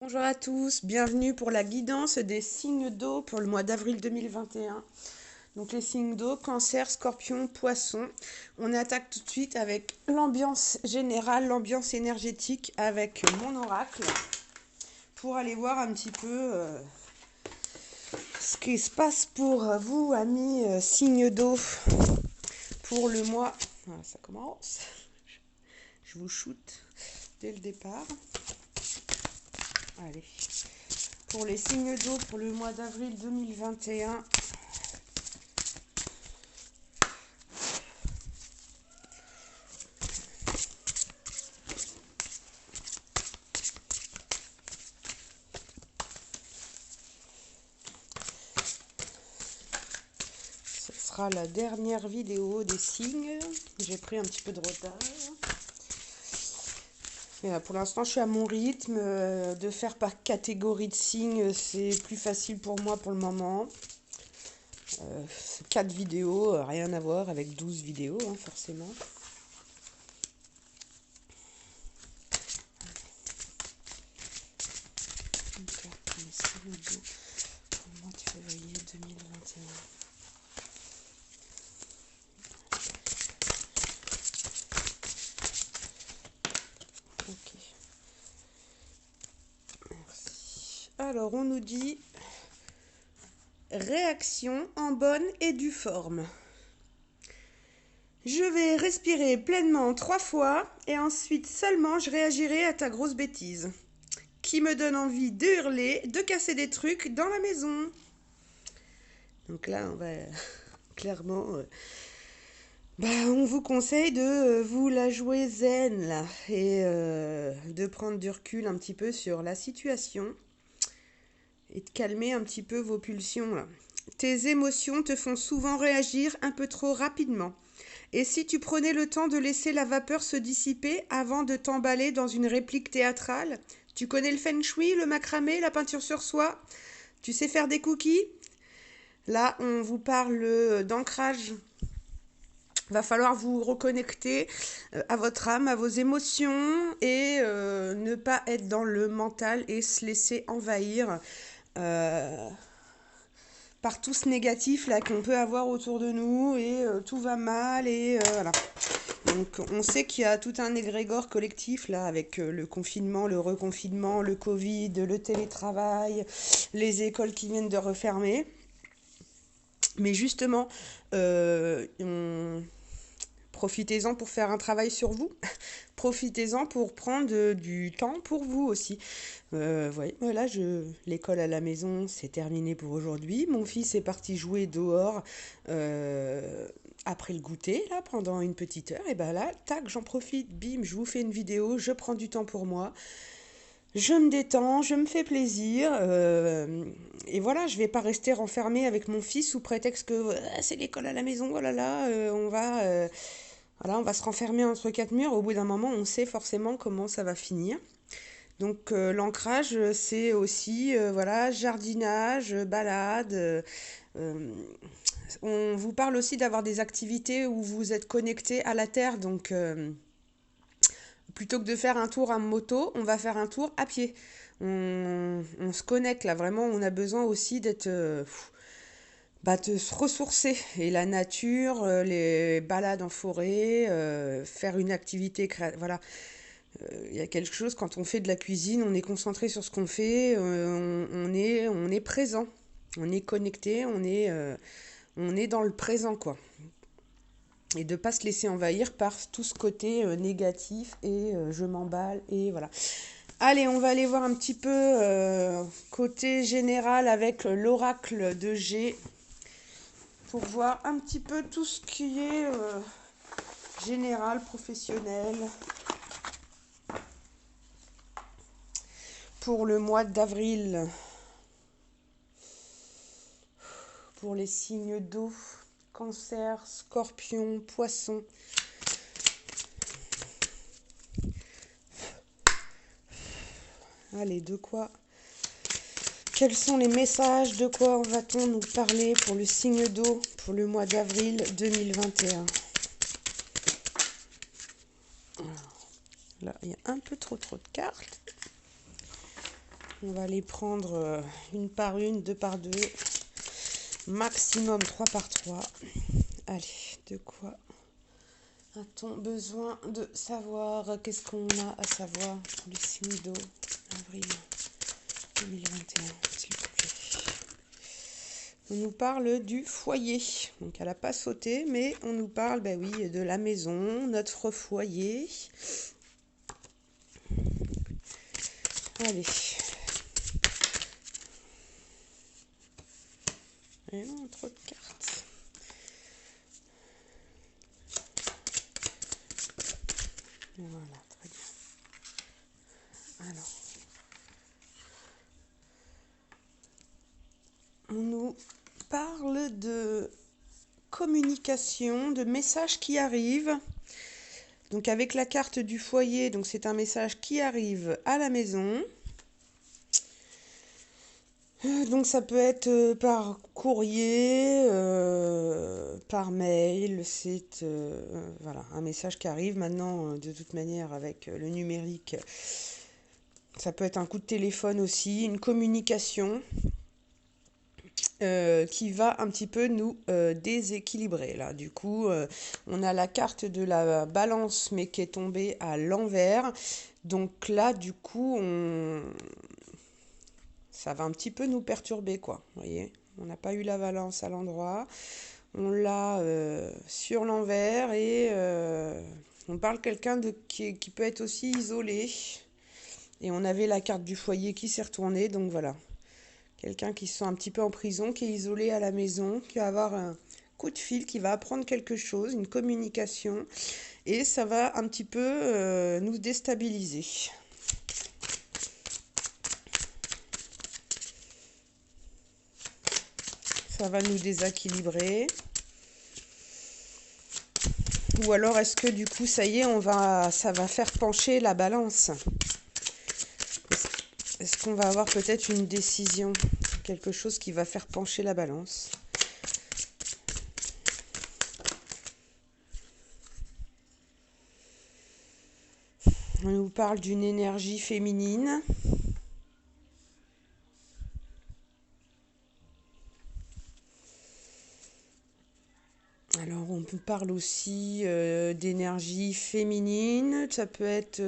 Bonjour à tous, bienvenue pour la guidance des signes d'eau pour le mois d'avril 2021. Donc les signes d'eau, cancer, scorpion, poisson. On attaque tout de suite avec l'ambiance générale, l'ambiance énergétique avec mon oracle pour aller voir un petit peu ce qui se passe pour vous, amis signes d'eau, pour le mois. Voilà, ça commence. Je vous shoot dès le départ. Allez. Pour les signes d'eau pour le mois d'avril 2021. Ce sera la dernière vidéo des signes. J'ai pris un petit peu de retard. Et là, pour l'instant, je suis à mon rythme. De faire par catégorie de signes, c'est plus facile pour moi pour le moment. 4 vidéos, rien à voir avec 12 vidéos, hein, forcément. Une carte pour les signes d'eau pour le mois de février 2021. Ok. Merci. Alors, on nous dit réaction en bonne et due forme. Je vais respirer pleinement 3 fois et ensuite seulement je réagirai à ta grosse bêtise qui me donne envie de hurler, de casser des trucs dans la maison. Donc là, on va clairement... on vous conseille de vous la jouer zen là et de prendre du recul un petit peu sur la situation et de calmer un petit peu vos pulsions là. Tes émotions te font souvent réagir un peu trop rapidement. Et si tu prenais le temps de laisser la vapeur se dissiper avant de t'emballer dans une réplique théâtrale? Tu connais le feng shui, le macramé, la peinture sur soie? Tu sais faire des cookies? Là, on vous parle d'ancrage. Va falloir vous reconnecter à votre âme, à vos émotions et ne pas être dans le mental et se laisser envahir par tout ce négatif là qu'on peut avoir autour de nous et tout va mal et voilà. Donc on sait qu'il y a tout un égrégore collectif là avec le confinement, le reconfinement, le Covid, le télétravail, les écoles qui viennent de refermer. Mais justement, profitez-en pour faire un travail sur vous. Profitez-en pour prendre du temps pour vous aussi. Ouais, voilà, l'école à la maison, c'est terminé pour aujourd'hui. Mon fils est parti jouer dehors après le goûter, là, pendant une petite heure. Et ben là, tac, j'en profite, bim, je vous fais une vidéo, je prends du temps pour moi. Je me détends, je me fais plaisir. Et voilà, je vais pas rester renfermée avec mon fils sous prétexte que c'est l'école à la maison, oh là là, voilà, on va se renfermer entre 4 murs. Au bout d'un moment, on sait forcément comment ça va finir. Donc l'ancrage, c'est aussi voilà, jardinage, balade. On vous parle aussi d'avoir des activités où vous êtes connecté à la terre. Donc plutôt que de faire un tour en moto, on va faire un tour à pied. On se connecte là, vraiment, on a besoin aussi d'être... de se ressourcer. Et la nature, les balades en forêt, faire une activité créative, voilà. Il y a quelque chose, quand on fait de la cuisine, on est concentré sur ce qu'on fait, on est présent, on est connecté, on est dans le présent, quoi. Et de ne pas se laisser envahir par tout ce côté négatif et je m'emballe et voilà. Allez, on va aller voir un petit peu côté général avec l'oracle de G pour voir un petit peu tout ce qui est général, professionnel pour le mois d'avril. Pour les signes d'eau, cancer, scorpion, poisson. Allez, de quoi? Quels sont les messages? De quoi va-t-on nous parler pour le signe d'eau pour le mois d'avril 2021? Alors, là, il y a un peu trop de cartes. On va les prendre une par une, deux par deux, maximum 3 par 3. Allez, de quoi a-t-on besoin de savoir? Qu'est-ce qu'on a à savoir pour les signes d'eau, avril 2021, s'il vous plaît. On nous parle du foyer. Donc elle n'a pas sauté, mais on nous parle, ben oui, de la maison, notre foyer. Allez. Et non, trop de cartes. Voilà, très bien. Alors. On nous parle de communication, de messages qui arrivent. Donc avec la carte du foyer, donc c'est un message qui arrive à la maison. Donc ça peut être par courrier, par mail, c'est voilà, un message qui arrive maintenant de toute manière avec le numérique. Ça peut être un coup de téléphone aussi, une communication qui va un petit peu nous déséquilibrer là. Du coup, on a la carte de la balance mais qui est tombée à l'envers. Donc là, du coup, ça va un petit peu nous perturber, quoi. Vous voyez, on n'a pas eu la balance à l'endroit. On l'a sur l'envers et on parle de quelqu'un qui peut être aussi isolé. Et on avait la carte du foyer qui s'est retournée, donc voilà. Quelqu'un qui se sent un petit peu en prison, qui est isolé à la maison, qui va avoir un coup de fil, qui va apprendre quelque chose, une communication. Et ça va un petit peu nous déstabiliser. Ça va nous déséquilibrer. Ou alors est-ce que du coup, ça y est, ça va faire pencher la balance? Est-ce qu'on va avoir peut-être une décision? Quelque chose qui va faire pencher la balance? On nous parle d'une énergie féminine. Alors, on parle aussi d'énergie féminine. Ça peut être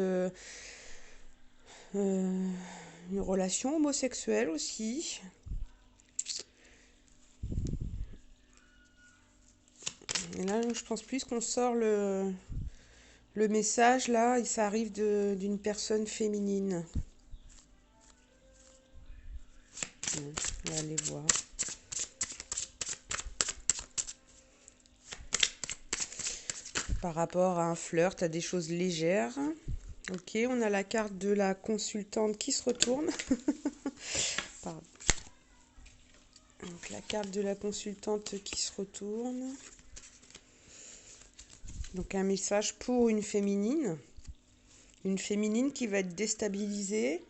une relation homosexuelle aussi. Et là, je pense plus qu'on sort le message, là, et ça arrive d'une personne féminine. On va aller voir. Par rapport à un flirt, à des choses légères. Ok, on a la carte de la consultante qui se retourne. Pardon. Donc la carte de la consultante qui se retourne. Donc un message pour une féminine. Une féminine qui va être déstabilisée.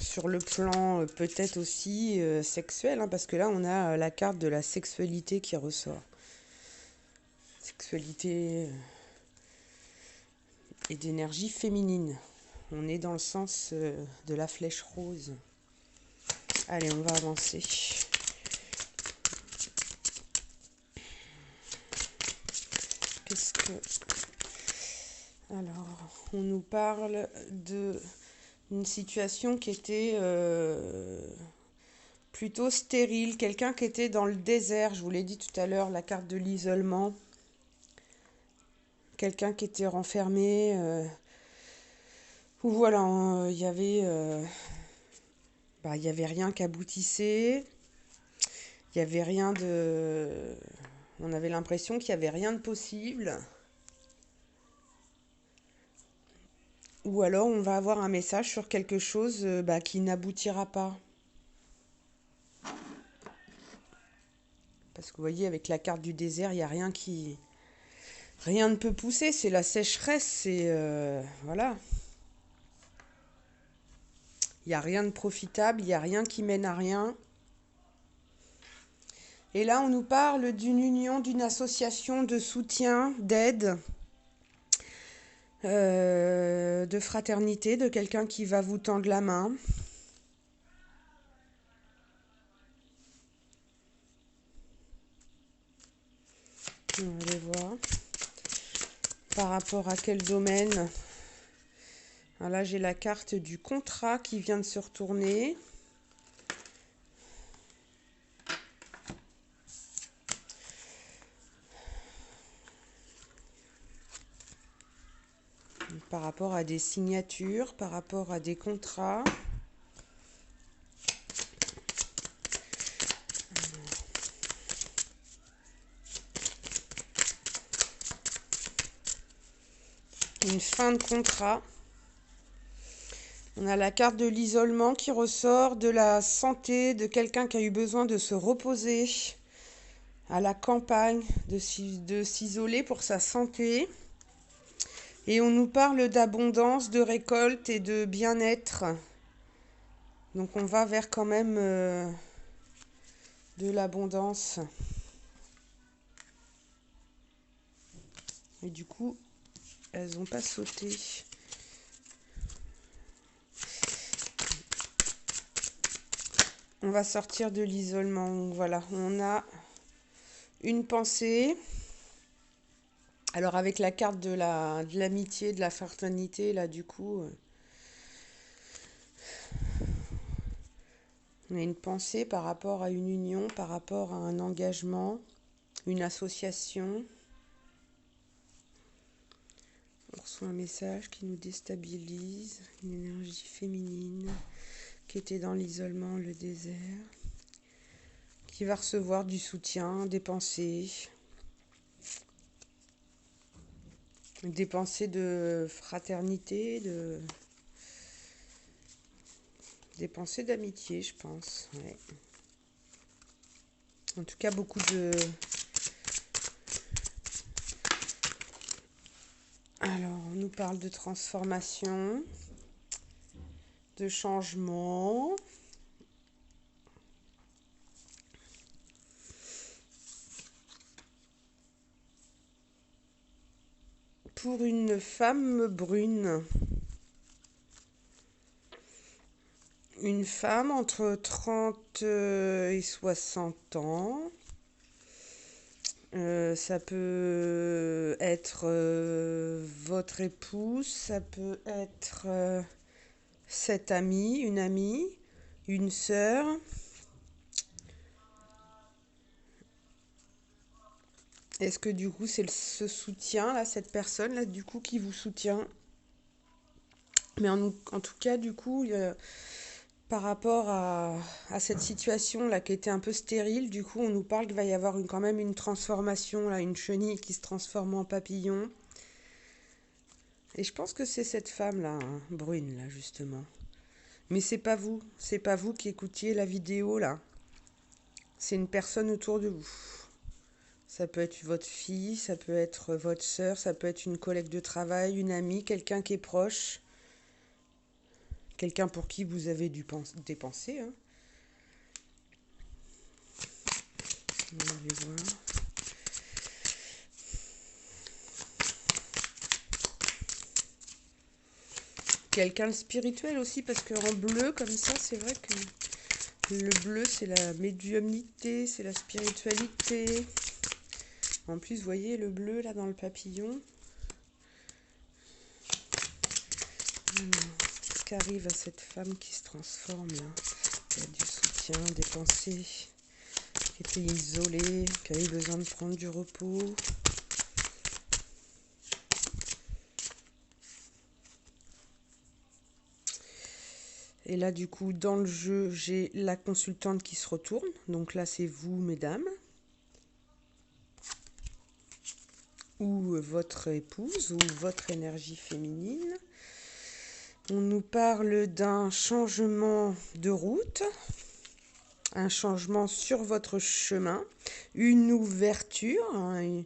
Sur le plan peut-être aussi sexuel, hein, parce que là on a la carte de la sexualité qui ressort. Sexualité et d'énergie féminine. On est dans le sens de la flèche rose. Allez, on va avancer. Qu'est-ce que... Alors, on nous parle d'une situation qui était plutôt stérile. Quelqu'un qui était dans le désert, je vous l'ai dit tout à l'heure, la carte de l'isolement. Quelqu'un qui était renfermé... où voilà, il y avait rien qui aboutissait. Il n'y avait rien de... On avait l'impression qu'il n'y avait rien de possible. Ou alors on va avoir un message sur quelque chose qui n'aboutira pas. Parce que vous voyez, avec la carte du désert, il n'y a rien qui... Rien ne peut pousser, c'est la sécheresse, c'est... voilà. Il n'y a rien de profitable, il n'y a rien qui mène à rien. Et là, on nous parle d'une union, d'une association de soutien, d'aide. de fraternité, de quelqu'un qui va vous tendre la main. On va aller voir. Par rapport à quel domaine? Alors là, j'ai la carte du contrat qui vient de se retourner. Par rapport à des signatures, par rapport à des contrats. Une fin de contrat. On a la carte de l'isolement qui ressort, de la santé, de quelqu'un qui a eu besoin de se reposer à la campagne, de s'isoler pour sa santé. Et on nous parle d'abondance, de récolte et de bien-être. Donc on va vers quand même de l'abondance. Et du coup, elles n'ont pas sauté. On va sortir de l'isolement. Voilà, on a une pensée. Alors avec la carte de l'amitié, de la fraternité, là du coup, on a une pensée par rapport à une union, par rapport à un engagement, une association. On reçoit un message qui nous déstabilise, une énergie féminine qui était dans l'isolement, le désert, qui va recevoir du soutien, des pensées de fraternité, des pensées d'amitié, je pense. Ouais. En tout cas, beaucoup de... Alors, on nous parle de transformation, de changement. Pour une femme brune. Une femme entre 30 et 60 ans. Ça peut être votre épouse, ça peut être cette amie, une sœur. Est-ce que du coup c'est ce soutien là, cette personne là du coup qui vous soutient? Mais en tout cas du coup par rapport à cette situation là qui était un peu stérile, du coup on nous parle qu'il va y avoir quand même une transformation là, une chenille qui se transforme en papillon. Et je pense que c'est cette femme là, hein, brune là justement. Mais c'est pas vous qui écoutiez la vidéo là. C'est une personne autour de vous. Ça peut être votre fille, ça peut être votre sœur, ça peut être une collègue de travail, une amie, quelqu'un qui est proche. Quelqu'un pour qui vous avez des pensées. Hein. On va aller voir. Quelqu'un de spirituel aussi, parce qu'en bleu, comme ça, c'est vrai que le bleu, c'est la médiumnité, c'est la spiritualité. En plus, vous voyez le bleu, là, dans le papillon. Qu'est-ce qui arrive à cette femme qui se transforme, là? Il y a du soutien, des pensées, qui était isolée, qui avait besoin de prendre du repos. Et là, du coup, dans le jeu, j'ai la consultante qui se retourne. Donc là, c'est vous, mesdames. Ou votre épouse, ou votre énergie féminine. On nous parle d'un changement de route, un changement sur votre chemin, une ouverture. Hein,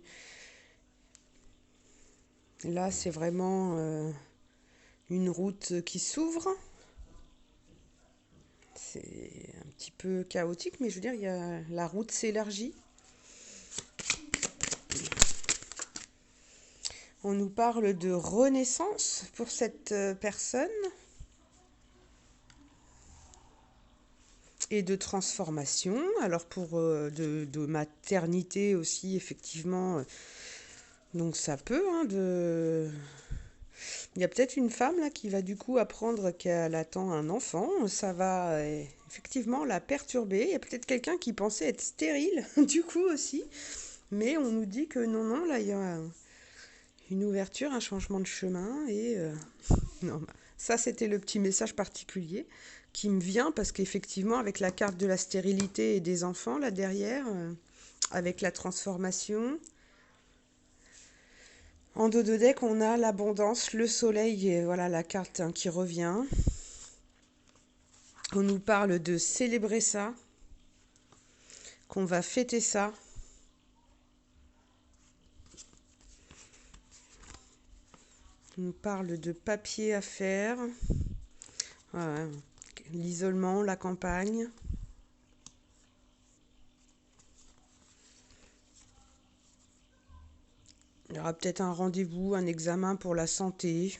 là, c'est vraiment une route qui s'ouvre. C'est un petit peu chaotique, mais je veux dire, la route s'élargit. On nous parle de renaissance pour cette personne et de transformation. Alors pour de maternité aussi, effectivement, donc ça peut, hein, il y a peut-être une femme là qui va du coup apprendre qu'elle attend un enfant. Ça va effectivement la perturber. Il y a peut-être quelqu'un qui pensait être stérile du coup aussi. Mais on nous dit que non, non, là il y a une ouverture, un changement de chemin. Et non, ça c'était le petit message particulier qui me vient parce qu'effectivement avec la carte de la stérilité et des enfants là derrière, avec la transformation. En dos de deck, on a l'abondance, le soleil, et voilà la carte hein, qui revient. On nous parle de célébrer ça, qu'on va fêter ça. On nous parle de papier à faire, voilà, l'isolement, la campagne. Il y aura peut-être un rendez-vous, un examen pour la santé.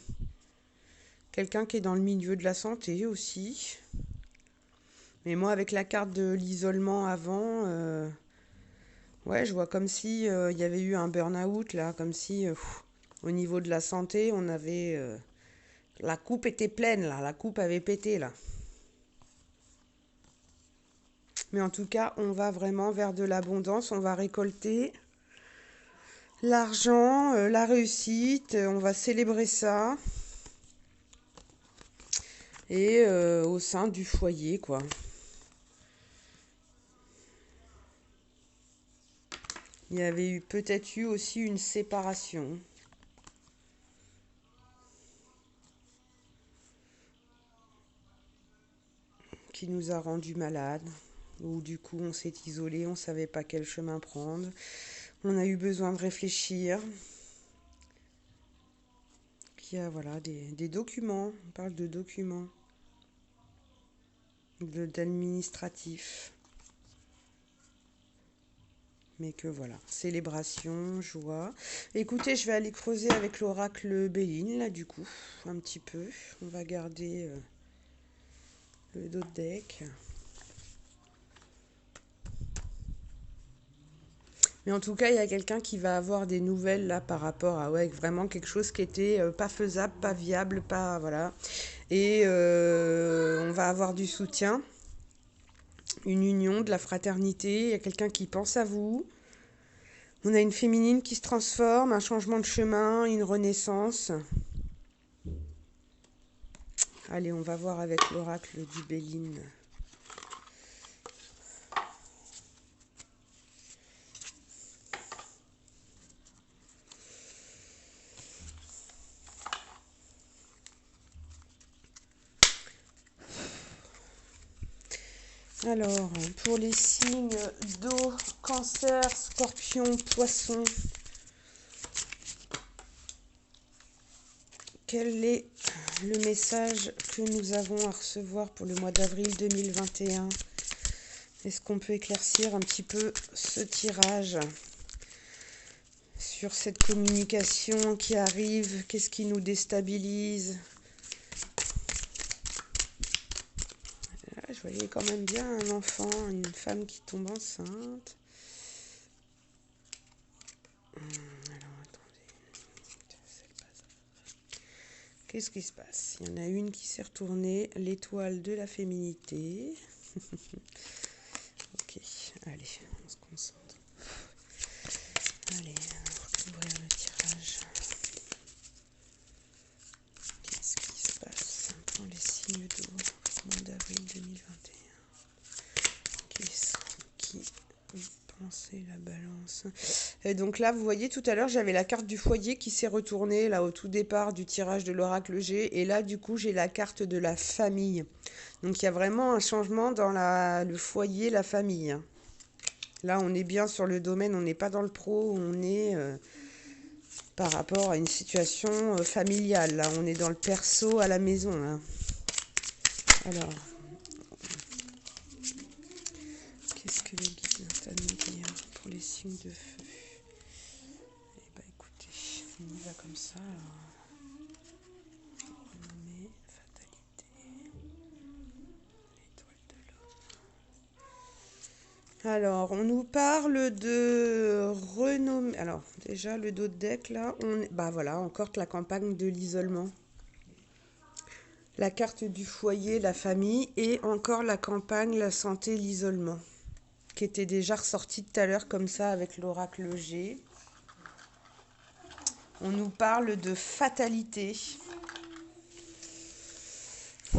Quelqu'un qui est dans le milieu de la santé aussi. Mais moi, avec la carte de l'isolement avant, ouais, je vois comme si il y avait eu un burn-out, là, comme si au niveau de la santé, on avait... la coupe était pleine, là, la coupe avait pété, là. Mais en tout cas, on va vraiment vers de l'abondance, on va récolter l'argent, la réussite, on va célébrer ça. Et au sein du foyer, quoi. Il y avait eu peut-être eu aussi une séparation qui nous a rendus malades, où du coup on s'est isolé, on ne savait pas quel chemin prendre, on a eu besoin de réfléchir. Il y a voilà, des documents, on parle de documents, d'administratif. Mais que voilà, célébration, joie. Écoutez, je vais aller creuser avec l'oracle Béline, là, du coup, un petit peu. On va garder le dos de deck. Mais en tout cas, il y a quelqu'un qui va avoir des nouvelles, là, par rapport à, ouais, vraiment quelque chose qui était pas faisable, pas viable, pas, voilà. Et on va avoir du soutien, une union, de la fraternité. Il y a quelqu'un qui pense à vous. On a une féminine qui se transforme, un changement de chemin, une renaissance. Allez, on va voir avec l'oracle du Béline. Alors, pour les signes d'eau, cancer, scorpion, poisson, quel est le message que nous avons à recevoir pour le mois d'avril 2021? Est-ce qu'on peut éclaircir un petit peu ce tirage sur cette communication qui arrive? Qu'est-ce qui nous déstabilise? Là, je voyais quand même bien un enfant, une femme qui tombe enceinte. Alors, attendez. Qu'est-ce qui se passe? Il y en a une qui s'est retournée, l'étoile de la féminité. Ok, allez, on se concentre. Allez, on va ouvrir le tirage. Qu'est-ce qui se passe pour les signes d'eau, mois d'avril 2021? Qu'est-ce qui pensait la balance? Et donc là, vous voyez, tout à l'heure, j'avais la carte du foyer qui s'est retournée, là, au tout départ du tirage de l'oracle G. Et là, du coup, j'ai la carte de la famille. Donc, il y a vraiment un changement dans le foyer, la famille. Là, on est bien sur le domaine, on n'est pas dans le pro, on est par rapport à une situation familiale. Là, on est dans le perso à la maison. Là. Alors, qu'est-ce que les guides ont à nous dire pour les signes de feu? Eh bien, écoutez, On y va comme ça. Mais fatalité. L'étoile de l'homme. Alors, on nous parle de renommer. Alors, déjà, le dos de deck, là, bah voilà, encore la campagne de l'isolement. La carte du foyer, la famille, et encore la campagne, la santé, l'isolement, qui était déjà ressortie tout à l'heure comme ça avec l'oracle G. On nous parle de fatalité.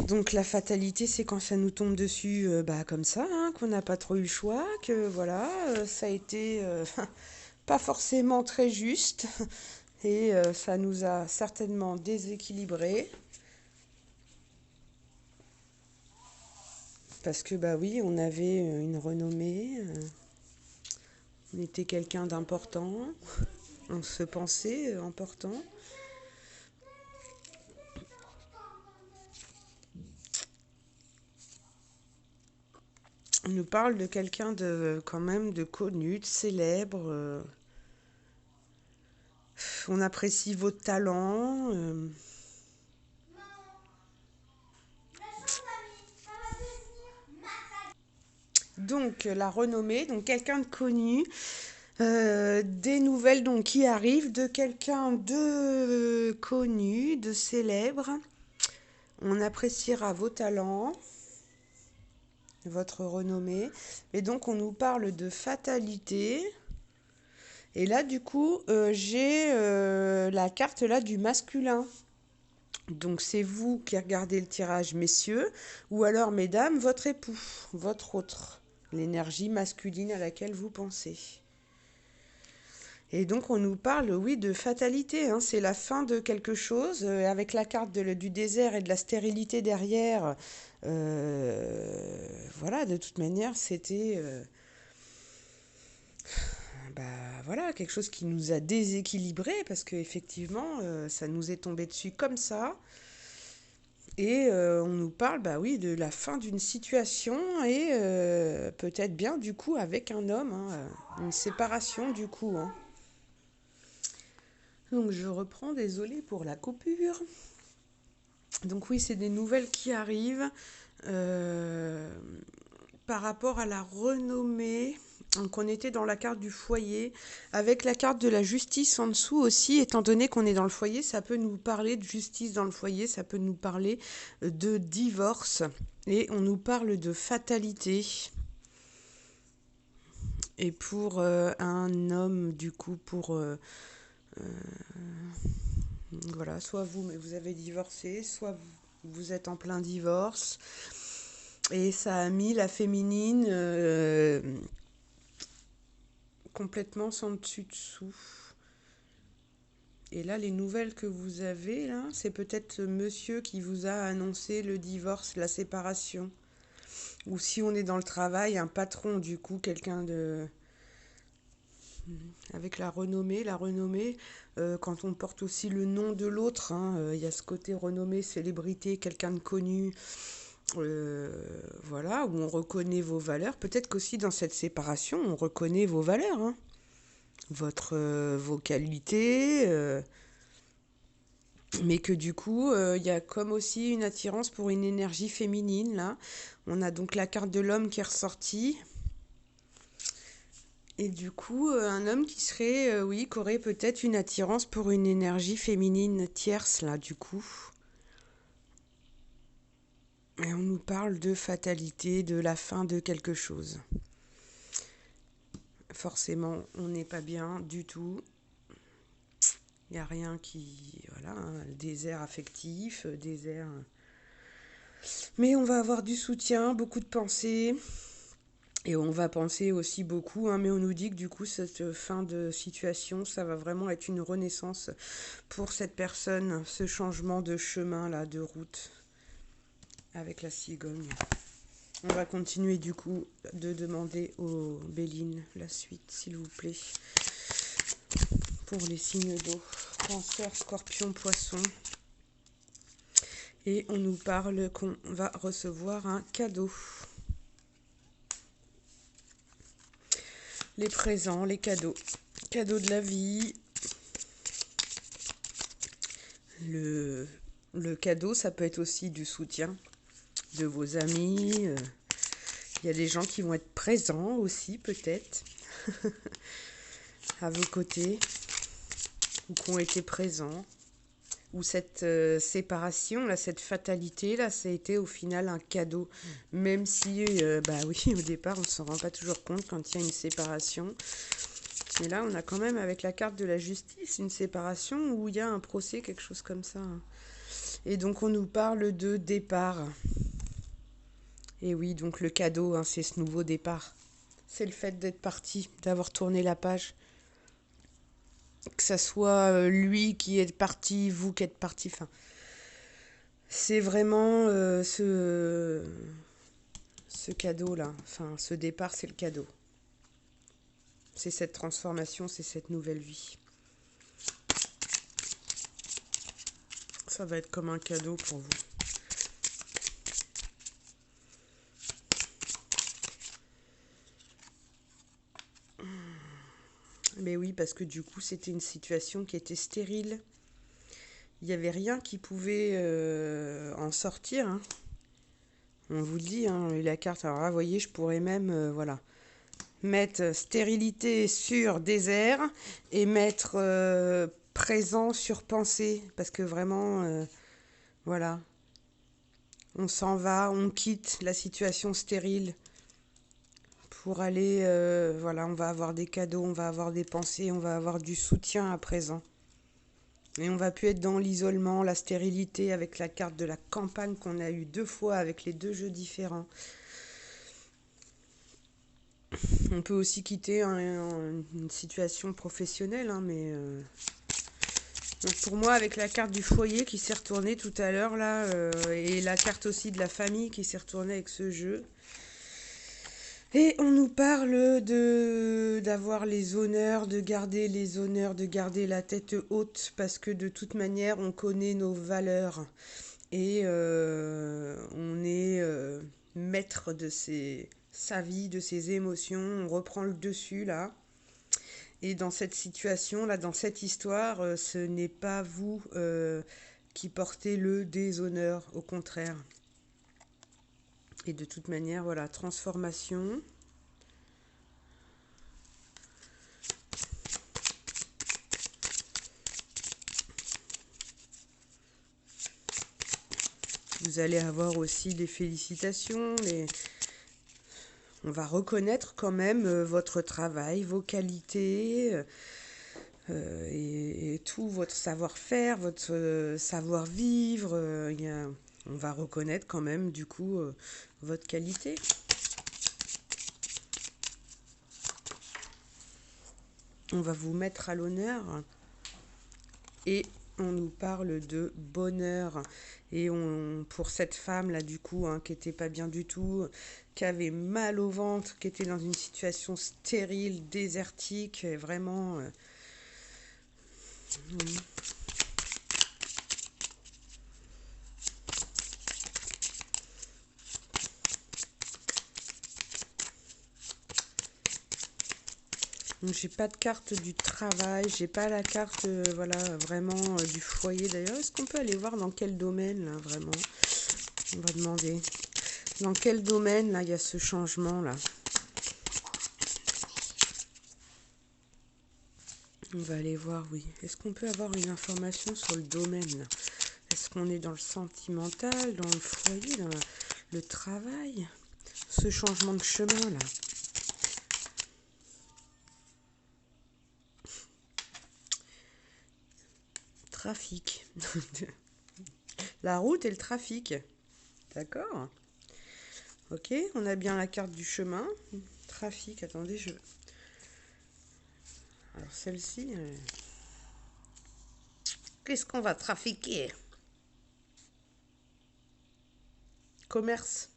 Donc la fatalité, c'est quand ça nous tombe dessus bah, comme ça, hein, qu'on n'a pas trop eu le choix, que voilà, ça a été pas forcément très juste, et ça nous a certainement déséquilibrés. Parce que bah oui, on avait une renommée, on était quelqu'un d'important, on se pensait important. On nous parle de quelqu'un de quand même de connu, de célèbre. On apprécie vos talents. Donc la renommée, donc quelqu'un de connu. Des nouvelles donc qui arrivent de quelqu'un de connu, de célèbre. On appréciera vos talents, votre renommée. Et donc on nous parle de fatalité. Et là du coup j'ai la carte là du masculin. Donc c'est vous qui regardez le tirage, messieurs, ou alors mesdames, votre époux, votre autre, l'énergie masculine à laquelle vous pensez. Et donc on nous parle, oui, de fatalité, hein. C'est la fin de quelque chose, avec la carte du désert et de la stérilité derrière. Voilà, de toute manière, c'était bah, voilà, quelque chose qui nous a déséquilibrés, parce qu'effectivement, ça nous est tombé dessus comme ça. Et on nous parle, bah oui, de la fin d'une situation et peut-être bien du coup avec un homme, hein, une séparation du coup, hein. Donc je reprends, désolée pour la coupure. Donc oui, c'est des nouvelles qui arrivent euh, par rapport à la renommée. Donc on était dans la carte du foyer, avec la carte de la justice en dessous aussi, étant donné qu'on est dans le foyer, ça peut nous parler de justice dans le foyer, ça peut nous parler de divorce, et on nous parle de fatalité. Et pour un homme, du coup, voilà, soit vous avez divorcé, soit vous êtes en plein divorce, et ça a mis la féminine complètement sans dessus-dessous. Et là, les nouvelles que vous avez, là, c'est peut-être monsieur qui vous a annoncé le divorce, la séparation. Ou si on est dans le travail, un patron, du coup, quelqu'un de... Avec la renommée, quand on porte aussi le nom de l'autre, hein, y a ce côté renommée, célébrité, quelqu'un de connu, voilà, où on reconnaît vos valeurs. Peut-être qu'aussi dans cette séparation, on reconnaît vos valeurs, hein, vos qualités, mais que du coup, il y a comme aussi une attirance pour une énergie féminine, là. On a donc la carte de l'homme qui est ressortie. Et du coup, un homme qui serait, oui, qui aurait peut-être une attirance pour une énergie féminine tierce, là, du coup. Et on nous parle de fatalité, de la fin de quelque chose. Forcément, on n'est pas bien du tout. Il n'y a rien qui... Voilà, hein, désert affectif, désert... Mais on va avoir du soutien, beaucoup de pensées. Et on va penser aussi beaucoup, hein, mais on nous dit que du coup, cette fin de situation, ça va vraiment être une renaissance pour cette personne, ce changement de chemin, là, de route avec la cigogne. On va continuer du coup de demander aux Béline la suite, s'il vous plaît, pour les signes d'eau. Cancer, Scorpion, Poisson. Et on nous parle qu'on va recevoir un cadeau. Les présents, les cadeaux. Cadeaux de la vie. Le, le cadeau, ça peut être aussi du soutien de vos amis. Il y a des gens qui vont être présents aussi, peut-être, à vos côtés, ou qui ont été présents. Ou cette séparation, là, cette fatalité, là, ça a été au final un cadeau. Même si, bah oui, au départ, on ne s'en rend pas toujours compte quand il y a une séparation. Mais là, on a quand même, avec la carte de la justice, une séparation où il y a un procès, quelque chose comme ça. Et donc, on nous parle de départ. Et oui, donc le cadeau, hein, c'est ce nouveau départ. C'est le fait d'être parti, d'avoir tourné la page. Que ça soit lui qui est parti, vous qui êtes parti. Enfin, c'est vraiment ce cadeau-là. Enfin, ce départ, c'est le cadeau. C'est cette transformation, c'est cette nouvelle vie. Ça va être comme un cadeau pour vous. Mais oui, parce que du coup, c'était une situation qui était stérile. Il n'y avait rien qui pouvait en sortir. Hein. On vous le dit, hein, la carte. Alors là, vous voyez, je pourrais même, voilà, mettre stérilité sur désert et mettre présent sur pensée. Parce que vraiment, voilà, on s'en va, on quitte la situation stérile pour aller, voilà, on va avoir des cadeaux, on va avoir des pensées, on va avoir du soutien à présent. Et on va plus être dans l'isolement, la stérilité avec la carte de la campagne qu'on a eu 2 fois avec les 2 jeux différents. On peut aussi quitter une situation professionnelle, hein, mais donc pour moi, avec la carte du foyer qui s'est retournée tout à l'heure, là, et la carte aussi de la famille qui s'est retournée avec ce jeu. Et on nous parle d'avoir les honneurs, de garder les honneurs, de garder la tête haute, parce que de toute manière, on connaît nos valeurs. Et on est maître de sa vie, de ses émotions. On reprend le dessus, là. Et dans cette situation, là, dans cette histoire, ce n'est pas vous qui portez le déshonneur, au contraire. Et de toute manière, voilà, transformation. Vous allez avoir aussi des félicitations, on va reconnaître quand même votre travail, vos qualités et tout votre savoir-faire, votre savoir-vivre. On va reconnaître quand même du coup votre qualité. On va vous mettre à l'honneur et on nous parle de bonheur. Et pour cette femme là du coup qui était pas bien du tout, qui avait mal au ventre, qui était dans une situation stérile, désertique, vraiment. Donc j'ai pas de carte du travail, j'ai pas la carte voilà vraiment du foyer d'ailleurs. Est-ce qu'on peut aller voir dans quel domaine là vraiment? On va demander. Dans quel domaine là il y a ce changement là? On va aller voir, oui. Est-ce qu'on peut avoir une information sur le domaine là? Est-ce qu'on est dans le sentimental, dans le foyer, dans le travail? Ce changement de chemin là. Trafic. La route et le trafic. D'accord. Ok, on a bien la carte du chemin. Trafic, attendez, alors celle-ci... Qu'est-ce qu'on va trafiquer? Commerce,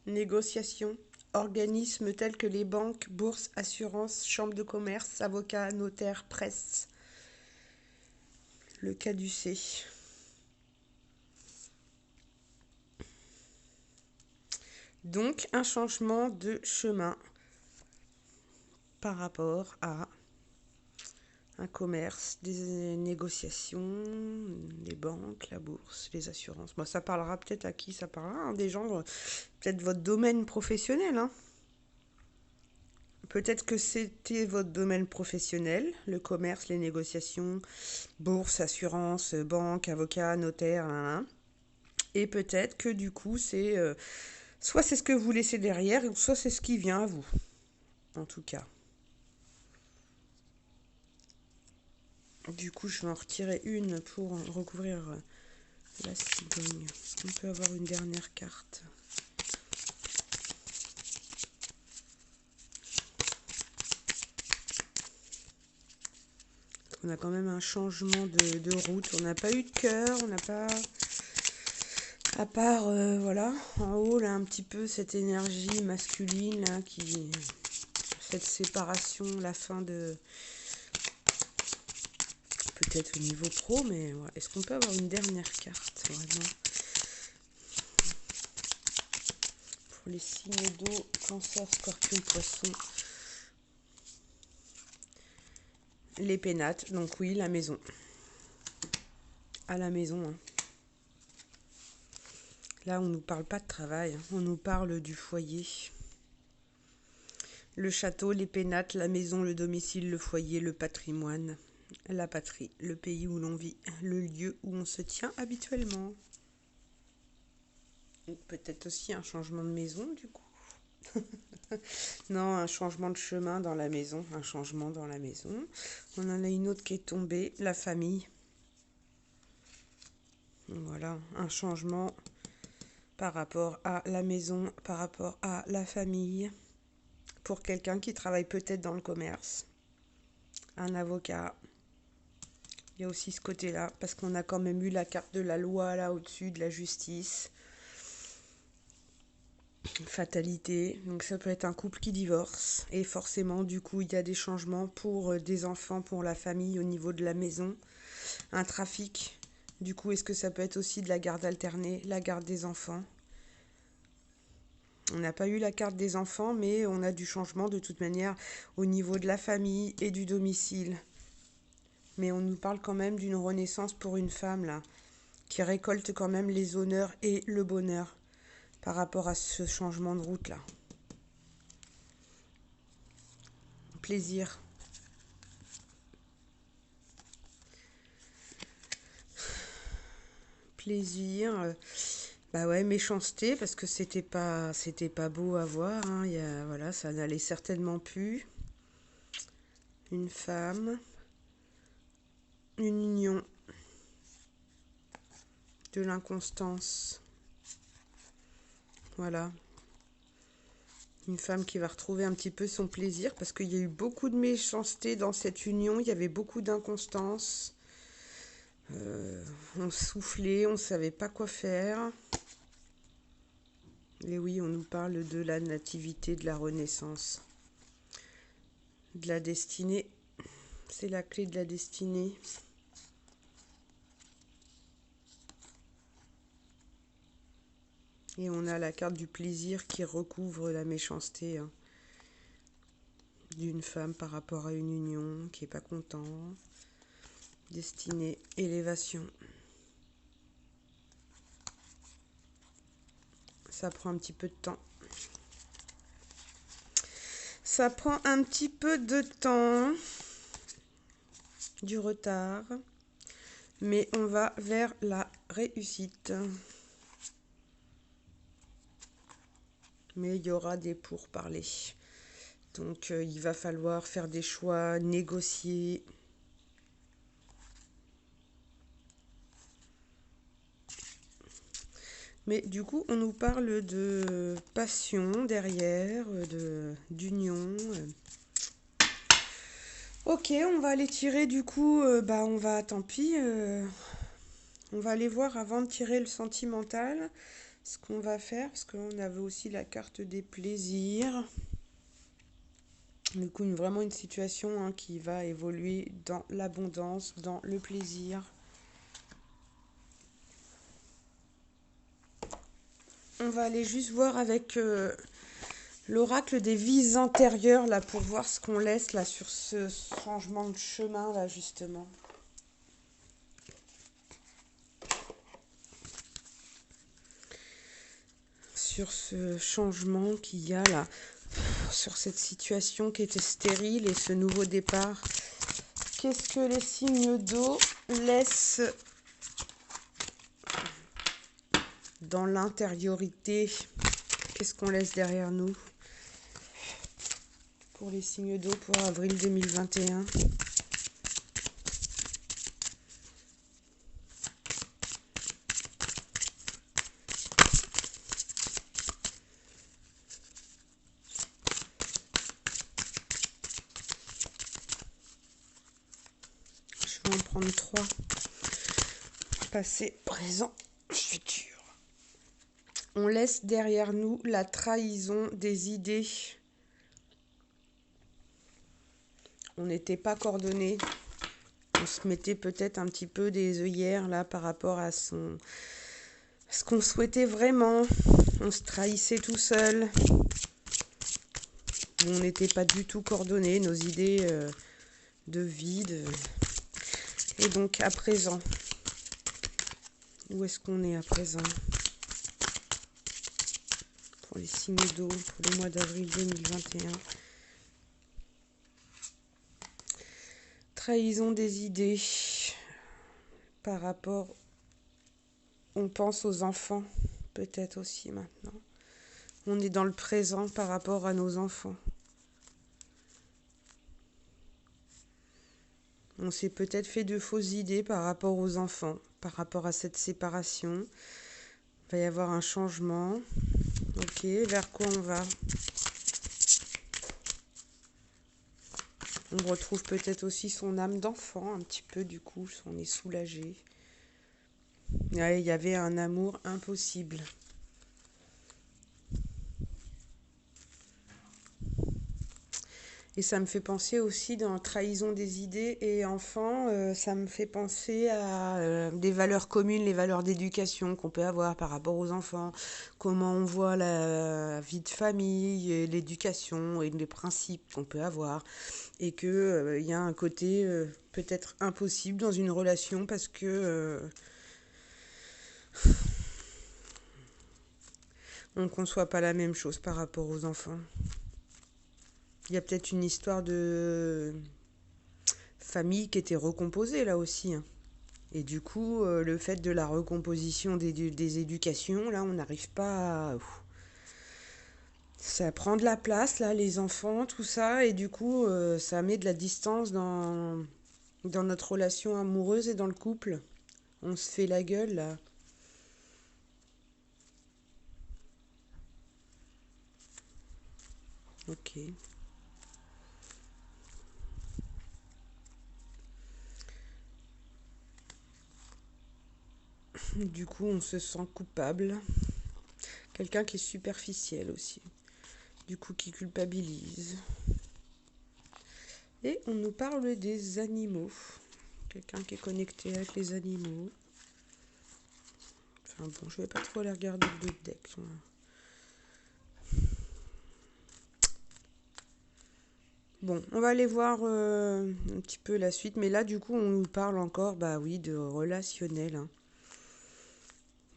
négociation, organismes tels que les banques, bourses, assurances, chambres de commerce, avocats, notaires, presse. Le caducé. Donc, un changement de chemin par rapport à un commerce, des négociations, les banques, la bourse, les assurances. Bon, ça parlera peut-être à qui ça parlera, hein, des gens, peut-être votre domaine professionnel, hein. Peut-être que c'était votre domaine professionnel, le commerce, les négociations, bourse, assurance, banque, avocat, notaire, hein. Et peut-être que du coup, soit c'est ce que vous laissez derrière, soit c'est ce qui vient à vous, en tout cas. Du coup, je vais en retirer une pour recouvrir la cigogne. Est-ce qu'on peut avoir une dernière carte? On a quand même un changement de route. On n'a pas eu de cœur, on n'a pas... À part, voilà, en haut, là, un petit peu cette énergie masculine, là, cette séparation, la fin de... Peut-être au niveau pro, mais ouais. Est-ce qu'on peut avoir une dernière carte, vraiment? Pour les signes d'eau, cancer, scorpion, poisson. Les pénates, donc oui, la maison. À la maison, hein. Là, on ne nous parle pas de travail, hein. On nous parle du foyer. Le château, les pénates, la maison, le domicile, le foyer, le patrimoine, la patrie, le pays où l'on vit, le lieu où on se tient habituellement. Peut-être aussi un changement de maison, du coup. Non, un changement de chemin dans la maison, un changement dans la maison. On en a une autre qui est tombée, la famille. Voilà, un changement par rapport à la maison, par rapport à la famille. Pour quelqu'un qui travaille peut-être dans le commerce, un avocat. Il y a aussi ce côté-là, parce qu'on a quand même eu la carte de la loi là au-dessus, de la justice. Fatalité, donc ça peut être un couple qui divorce. Et forcément, du coup, il y a des changements pour des enfants, pour la famille au niveau de la maison. Un trafic, du coup, est-ce que ça peut être aussi de la garde alternée, la garde des enfants? On n'a pas eu la carte des enfants, mais on a du changement de toute manière au niveau de la famille et du domicile. Mais on nous parle quand même d'une renaissance pour une femme, là, qui récolte quand même les honneurs et le bonheur par rapport à ce changement de route, là. Plaisir. Plaisir. Bah ouais, méchanceté, parce que c'était pas beau à voir, hein. Voilà, ça n'allait certainement plus. Une femme. Une union. De l'inconstance. Voilà. Une femme qui va retrouver un petit peu son plaisir parce qu'il y a eu beaucoup de méchanceté dans cette union, il y avait beaucoup d'inconstance. On soufflait, on ne savait pas quoi faire. Et oui, on nous parle de la nativité, de la renaissance, de la destinée. C'est la clé de la destinée. Et on a la carte du plaisir qui recouvre la méchanceté, hein, d'une femme par rapport à une union qui n'est pas content. Destinée, élévation. Ça prend un petit peu de temps. Ça prend un petit peu de temps, du retard, mais on va vers la réussite. Mais il y aura des pourparlers. Donc il va falloir faire des choix, négocier. Mais du coup, on nous parle de passion derrière, d'union. Ok, on va aller tirer du coup, on va, tant pis, on va aller voir avant de tirer le sentimental, ce qu'on va faire, parce qu'on avait aussi la carte des plaisirs. Du coup, vraiment une situation, hein, qui va évoluer dans l'abondance, dans le plaisir. On va aller juste voir avec l'oracle des vies antérieures, là, pour voir ce qu'on laisse, là, sur ce changement de chemin, là, justement. Sur ce changement qu'il y a, là, sur cette situation qui était stérile et ce nouveau départ. Qu'est-ce que les signes d'eau laissent dans l'intériorité? Qu'est-ce qu'on laisse derrière nous pour les signes d'eau pour avril 2021? Je vais en prendre 3. Passé, présent, futur. On laisse derrière nous la trahison des idées. On n'était pas coordonnés. On se mettait peut-être un petit peu des œillères là par rapport à ce qu'on souhaitait vraiment. On se trahissait tout seul. On n'était pas du tout coordonnés, nos idées de vie. Et donc à présent, où est-ce qu'on est à présent? Pour les signes d'eau, pour le mois d'avril 2021. Trahison des idées par rapport, on pense aux enfants, peut-être aussi maintenant. On est dans le présent par rapport à nos enfants. On s'est peut-être fait de fausses idées par rapport aux enfants, par rapport à cette séparation. Il va y avoir un changement. Ok, vers quoi on va? On retrouve peut-être aussi son âme d'enfant, un petit peu du coup, on est soulagé. Ouais, il y avait un amour impossible. Et ça me fait penser aussi dans trahison des idées et enfants, ça me fait penser à des valeurs communes, les valeurs d'éducation qu'on peut avoir par rapport aux enfants, comment on voit la vie de famille, et l'éducation et les principes qu'on peut avoir. Et qu'il y a un côté peut-être impossible dans une relation parce que on ne conçoit pas la même chose par rapport aux enfants. Il y a peut-être une histoire de famille qui était recomposée là aussi. Hein. Et du coup, le fait de la recomposition des éducations, là, on n'arrive pas à... Ça prend de la place, là, les enfants, tout ça, et du coup, ça met de la distance dans notre relation amoureuse et dans le couple. On se fait la gueule, là. Ok. Du coup, on se sent coupable. Quelqu'un qui est superficiel aussi. Du coup, qui culpabilise. Et on nous parle des animaux. Quelqu'un qui est connecté avec les animaux. Enfin bon, je vais pas trop aller regarder le deck. Bon, on va aller voir un petit peu la suite. Mais là, du coup, on nous parle encore, bah oui, de relationnel. Hein.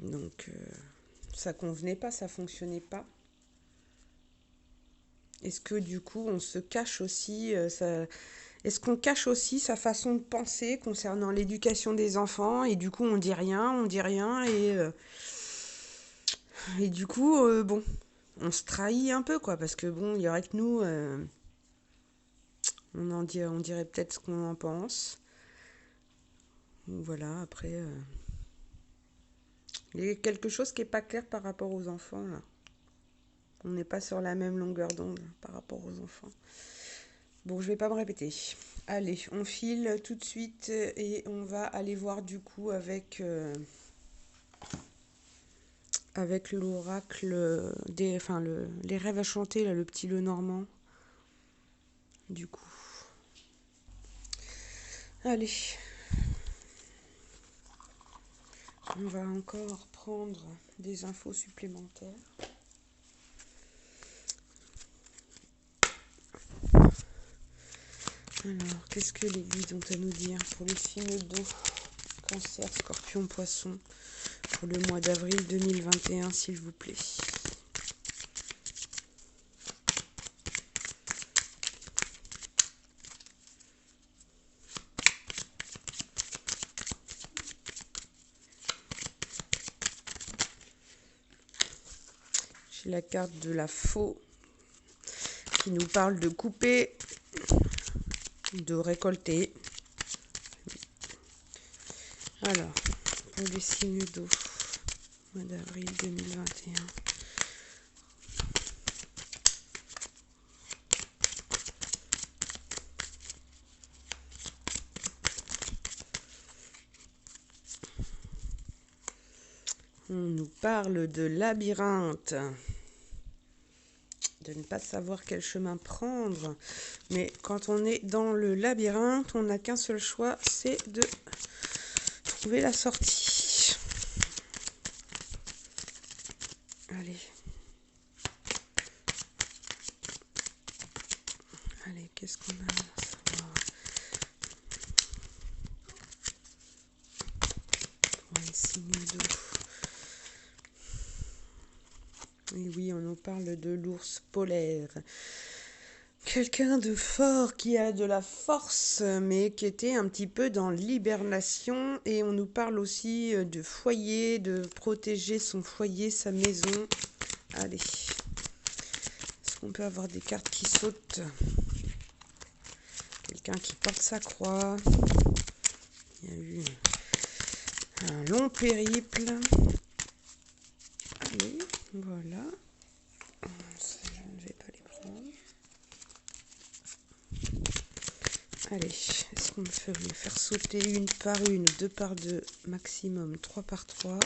Donc, ça convenait pas, ça fonctionnait pas. Est-ce que du coup, on se cache aussi Est-ce qu'on cache aussi sa façon de penser concernant l'éducation des enfants et du coup, on dit rien et du coup, bon, on se trahit un peu quoi, parce que bon, il y aurait que nous, on dirait peut-être ce qu'on en pense. Voilà, après, il y a quelque chose qui est pas clair par rapport aux enfants là. On n'est pas sur la même longueur d'onde par rapport aux enfants. Bon, je vais pas me répéter. Allez, on file tout de suite et on va aller voir du coup avec l'oracle les rêves à chanter, là, le petit Lenormand. Du coup. Allez. On va encore prendre des infos supplémentaires. Alors, qu'est-ce que les guides ont à nous dire pour les signes d'eau? Cancer, Scorpion, Poisson, pour le mois d'avril 2021, s'il vous plaît. J'ai la carte de la faux qui nous parle de couper, de récolter. Alors, pour les signes d'eau, mois d'avril 2021. On nous parle de labyrinthe, de ne pas savoir quel chemin prendre. Mais quand on est dans le labyrinthe, on n'a qu'un seul choix, c'est de trouver la sortie. Allez. Allez, qu'est-ce qu'on a à savoir pour les signes d'eau? Et oui, on nous parle de l'ours polaire. Quelqu'un de fort qui a de la force, mais qui était un petit peu dans l'hibernation. Et on nous parle aussi de foyer, de protéger son foyer, sa maison. Allez. Est-ce qu'on peut avoir des cartes qui sautent? Quelqu'un qui porte sa croix. Il y a eu un long périple. Allez, voilà. Ça, je ne vais pas les prendre. Allez, est-ce qu'on peut les faire sauter une par une, deux par deux, maximum 3 par 3.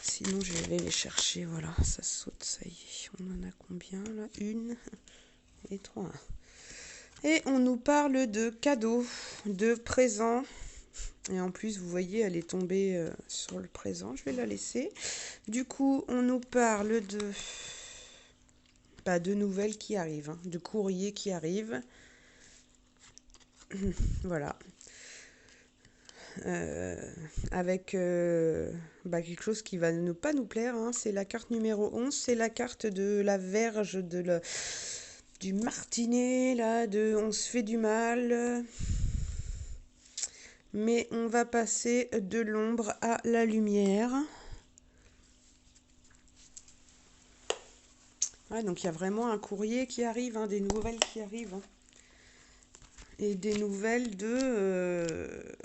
Sinon, je vais aller les chercher. Voilà, ça saute, ça y est. On en a combien là? 1 et 3. Et on nous parle de cadeaux, de présents. Et en plus, vous voyez, elle est tombée sur le présent. Je vais la laisser. Du coup, on nous parle de... Pas de nouvelles qui arrivent, hein, de courriers qui arrivent. Voilà. Avec quelque chose qui va ne pas nous plaire, hein. C'est la carte numéro 11. C'est la carte de la verge, du martinet, là, de on se fait du mal. Mais on va passer de l'ombre à la lumière. Ouais, donc il y a vraiment un courrier qui arrive, hein, des nouvelles qui arrivent. Hein. Et des nouvelles de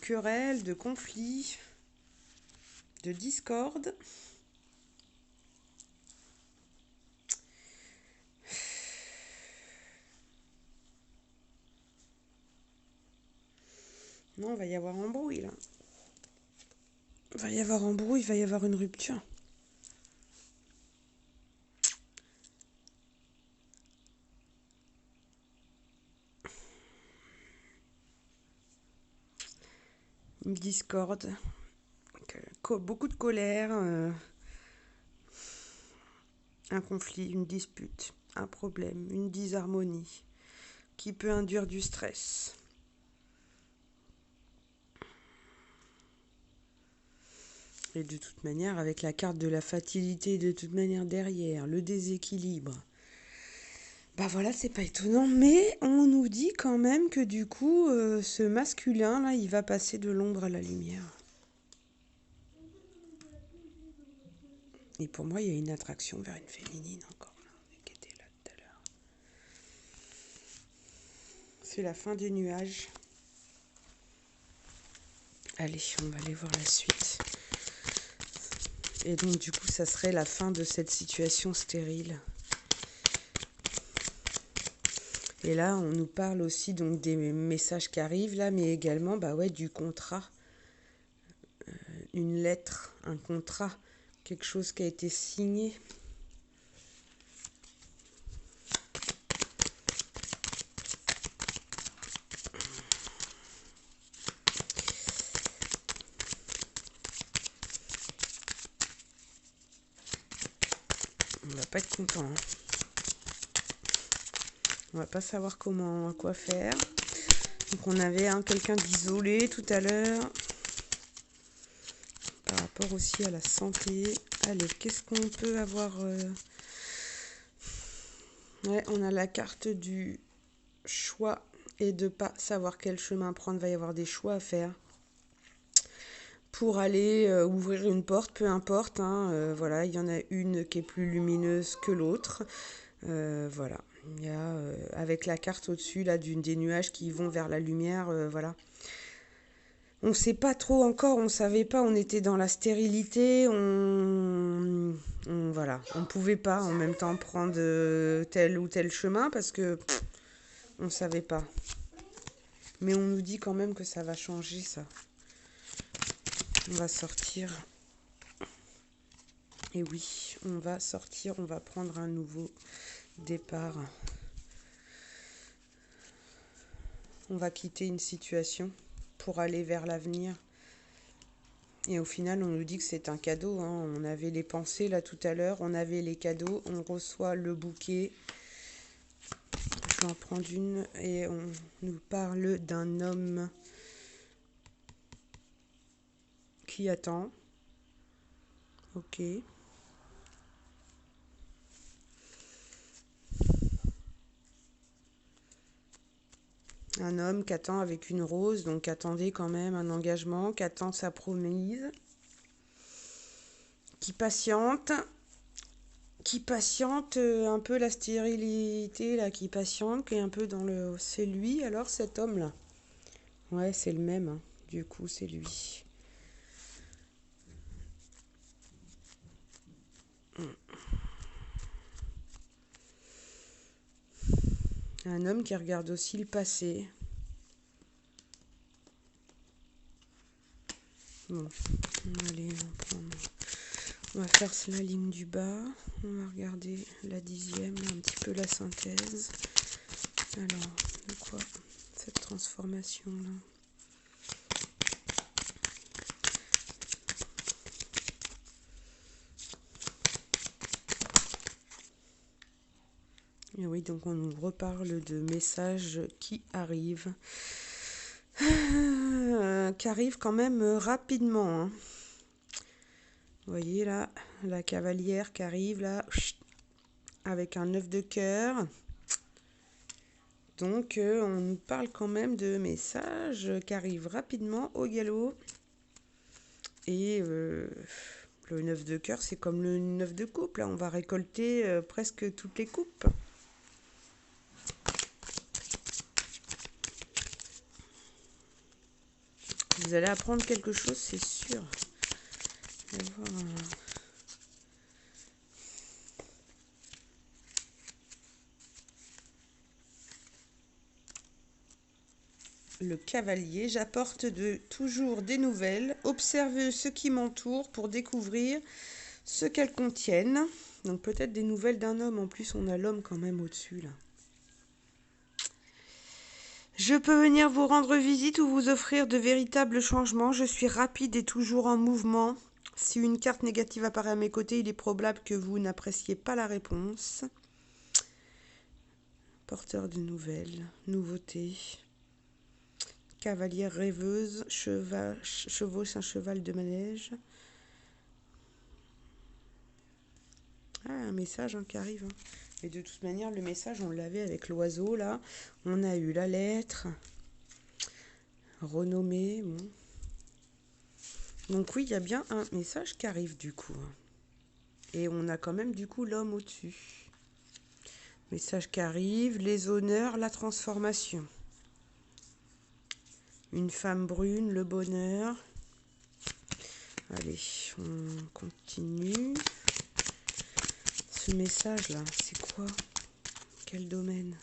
querelles, de conflits, de discorde. Non, il va y avoir embrouille là. Il va y avoir embrouille, il va y avoir une rupture. Une discorde. Beaucoup de colère. Un conflit, une dispute, un problème, une disharmonie qui peut induire du stress. Et de toute manière, avec la carte de la fatalité, de toute manière derrière, le déséquilibre. Voilà, c'est pas étonnant, mais on nous dit quand même que du coup, ce masculin là, il va passer de l'ombre à la lumière. Et pour moi, il y a une attraction vers une féminine encore là, qui était là tout à l'heure. C'est la fin des nuages. Allez, on va aller voir la suite. Et donc du coup, ça serait la fin de cette situation stérile. Et là, on nous parle aussi donc des messages qui arrivent là, mais également du contrat. Une lettre, un contrat, quelque chose qui a été signé. pas être content. Hein. On va pas savoir quoi faire. Donc on avait quelqu'un d'isolé tout à l'heure. Par rapport aussi à la santé. Allez, qu'est-ce qu'on peut avoir Ouais, on a la carte du choix et de pas savoir quel chemin prendre. Il va y avoir des choix à faire pour aller ouvrir une porte, peu importe. Hein, voilà, il y en a une qui est plus lumineuse que l'autre. Voilà, il y a avec la carte au-dessus là des nuages qui vont vers la lumière. Voilà. On ne sait pas trop encore, on ne savait pas, on était dans la stérilité, voilà, on ne pouvait pas en même temps prendre tel ou tel chemin parce que on ne savait pas. Mais on nous dit quand même que ça va changer ça. On va sortir. Et oui, on va sortir, on va prendre un nouveau départ. On va quitter une situation pour aller vers l'avenir. Et au final, on nous dit que c'est un cadeau. Hein. On avait les pensées là tout à l'heure, on avait les cadeaux, on reçoit le bouquet. Je vais en prendre une et on nous parle d'un homme qui attend. Ok. Un homme qui attend avec une rose, donc attendez quand même un engagement, qui attend sa promise, qui patiente un peu la stérilité, là, qui patiente, qui est un peu dans le... C'est lui alors cet homme-là? Ouais, c'est le même, hein. Du coup c'est lui. Un homme qui regarde aussi le passé. Bon, allez, on va faire la ligne du bas. On va regarder la 10e, un petit peu la synthèse. Alors, de quoi cette transformation-là? Et oui, donc on nous reparle de messages qui arrivent. Qui arrivent quand même rapidement. Hein. Vous voyez là, la cavalière qui arrive là, avec un 9 de cœur. Donc on nous parle quand même de messages qui arrivent rapidement au galop. Et le 9 de cœur, c'est comme le 9 de coupe. Là, on va récolter presque toutes les coupes. Vous allez apprendre quelque chose, c'est sûr. Le cavalier, j'apporte toujours des nouvelles, observe ce qui m'entoure pour découvrir ce qu'elles contiennent. Donc peut-être des nouvelles d'un homme, en plus on a l'homme quand même au-dessus là. Je peux venir vous rendre visite ou vous offrir de véritables changements. Je suis rapide et toujours en mouvement. Si une carte négative apparaît à mes côtés, il est probable que vous n'appréciez pas la réponse. Porteur de nouvelles, nouveautés. Cavalière rêveuse, chevauche un cheval de manège. Ah, un message qui arrive. Hein. Et de toute manière, le message, on l'avait avec l'oiseau, là. On a eu la lettre. Renommée, bon. Donc oui, il y a bien un message qui arrive, du coup. Et on a quand même, du coup, l'homme au-dessus. Message qui arrive, les honneurs, la transformation. Une femme brune, le bonheur. Allez, on continue. Ce message-là, c'est quoi? Quel domaine?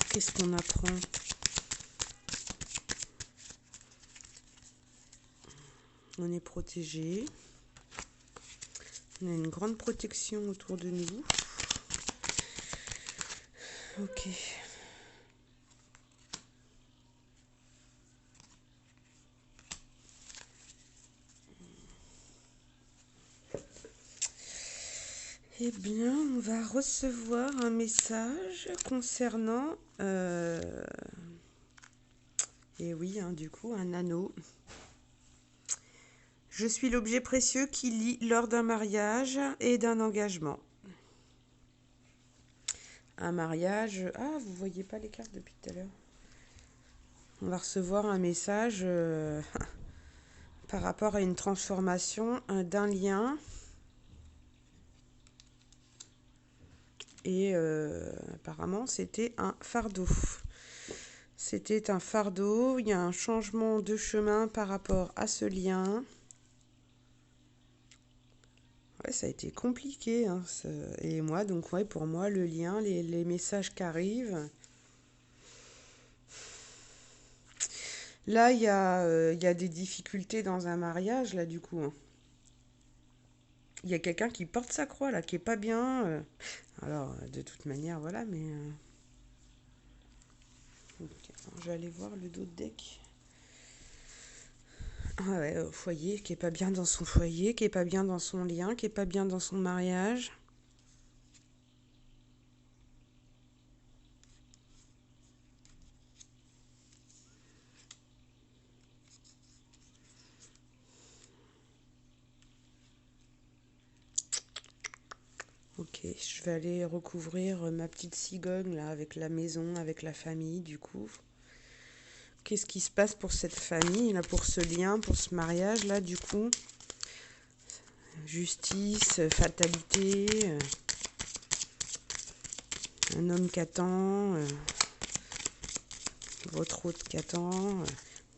Qu'est-ce qu'on apprend? On est protégé. On a une grande protection autour de nous. Ok. Eh bien, on va recevoir un message concernant, et oui, hein, du coup, un anneau. Je suis l'objet précieux qui lie lors d'un mariage et d'un engagement. Un mariage... Ah, vous voyez pas les cartes depuis tout à l'heure. On va recevoir un message par rapport à une transformation d'un lien. Et apparemment, c'était un fardeau. C'était un fardeau. Il y a un changement de chemin par rapport à ce lien. Ouais, ça a été compliqué. Hein, et moi, donc, ouais, pour moi, le lien, les messages qui arrivent. Là, il y a des difficultés dans un mariage, là, du coup. Hein. Il y a quelqu'un qui porte sa croix, là, qui est pas bien. Alors, de toute manière, voilà, mais... Okay, je vais aller voir le dos de deck. Ah ouais, foyer, qui est pas bien dans son foyer, qui est pas bien dans son lien, qui est pas bien dans son mariage. Ok, je vais aller recouvrir ma petite cigogne là avec la maison, avec la famille du coup. Qu'est-ce qui se passe pour cette famille, là, pour ce lien, pour ce mariage là du coup? Justice, fatalité, un homme qui attend, votre autre qui attend,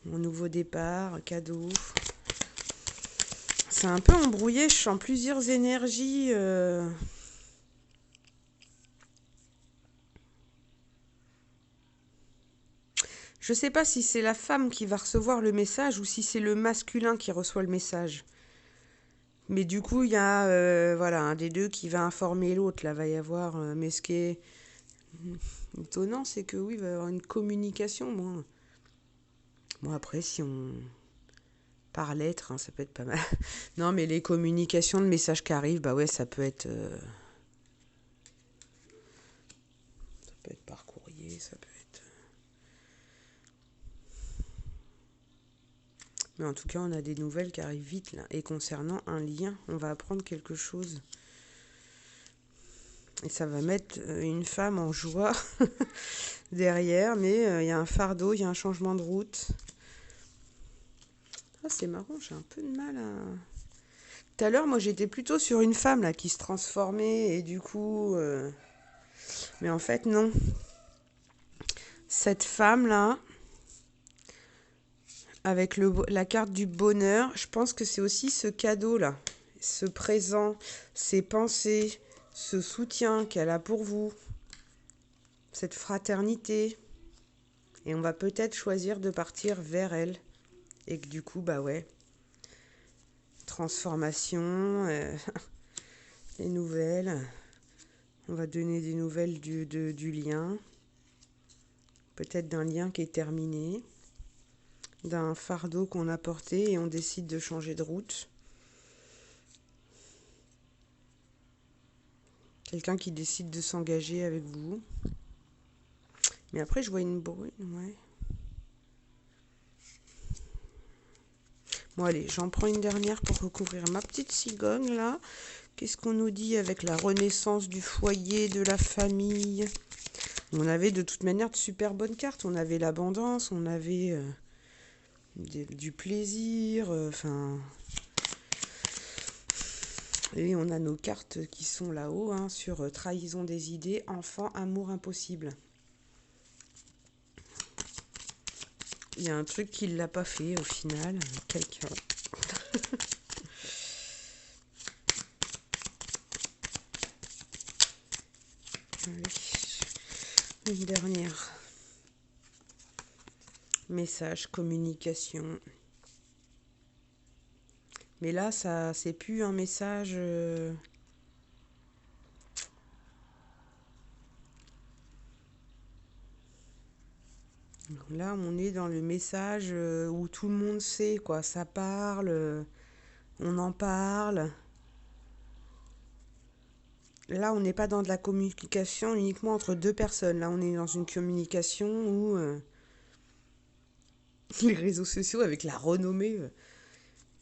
mon nouveau départ, cadeau. C'est un peu embrouillé, je sens plusieurs énergies. Je sais pas si c'est la femme qui va recevoir le message ou si c'est le masculin qui reçoit le message. Mais du coup, il y a voilà, un des deux qui va informer l'autre. Là, va y avoir. Mais ce qui est étonnant, c'est que oui, il va y avoir une communication. Bon, après, si on. Par lettre, hein, ça peut être pas mal. Non, mais les communications de messages qui arrivent, bah ouais, ça peut être. Ça peut être par courrier, ça peut être. Mais en tout cas, on a des nouvelles qui arrivent vite là. Et concernant un lien, on va apprendre quelque chose. Et ça va mettre une femme en joie derrière, mais il y a un fardeau, il y a un changement de route. Ah, c'est marrant, j'ai un peu de mal à... Tout à l'heure, moi, j'étais plutôt sur une femme là qui se transformait et du coup... Mais en fait, non. Cette femme-là, avec la carte du bonheur, je pense que c'est aussi ce cadeau-là, ce présent, ces pensées, ce soutien qu'elle a pour vous, cette fraternité. Et on va peut-être choisir de partir vers elle. Et que du coup, bah ouais, transformation, les nouvelles. On va donner des nouvelles du lien. Peut-être d'un lien qui est terminé. D'un fardeau qu'on a porté et on décide de changer de route. Quelqu'un qui décide de s'engager avec vous. Mais après, je vois une brune, ouais. Bon, allez, j'en prends une dernière pour recouvrir ma petite cigogne, là. Qu'est-ce qu'on nous dit avec la renaissance du foyer, de la famille? On avait de toute manière de super bonnes cartes. On avait l'abondance, on avait du plaisir, enfin... et on a nos cartes qui sont là-haut, hein, sur trahison des idées, enfant, amour impossible. Il y a un truc qui ne l'a pas fait au final, quelqu'un. Allez, une dernière. Message, communication. Mais là, ça, c'est plus un message. Là, on est dans le message où tout le monde sait, quoi. Ça parle, on en parle. Là, on n'est pas dans de la communication uniquement entre deux personnes. Là, on est dans une communication où les réseaux sociaux, avec la renommée,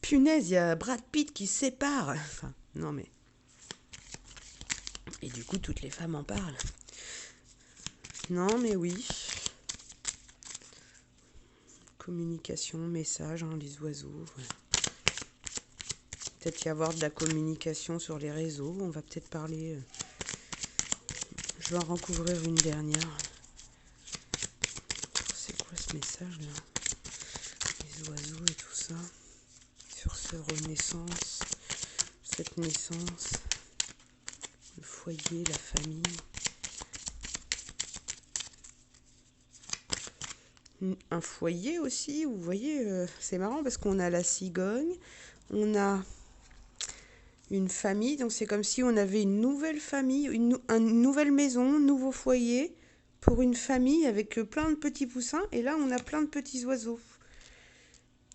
punaise, il y a Brad Pitt qui se sépare. Enfin, non mais... Et du coup, toutes les femmes en parlent. Non mais oui. Communication, message, hein, les oiseaux. Ouais. Peut-être y avoir de la communication sur les réseaux. On va peut-être parler... Je vais en recouvrir une dernière. C'est quoi ce message là? Les oiseaux et tout ça. Sur ce renaissance, cette naissance, le foyer, la famille. Un foyer aussi, vous voyez, c'est marrant parce qu'on a la cigogne, on a une famille, donc c'est comme si on avait une nouvelle famille, une nouvelle maison, un nouveau foyer pour une famille avec plein de petits poussins, et là on a plein de petits oiseaux.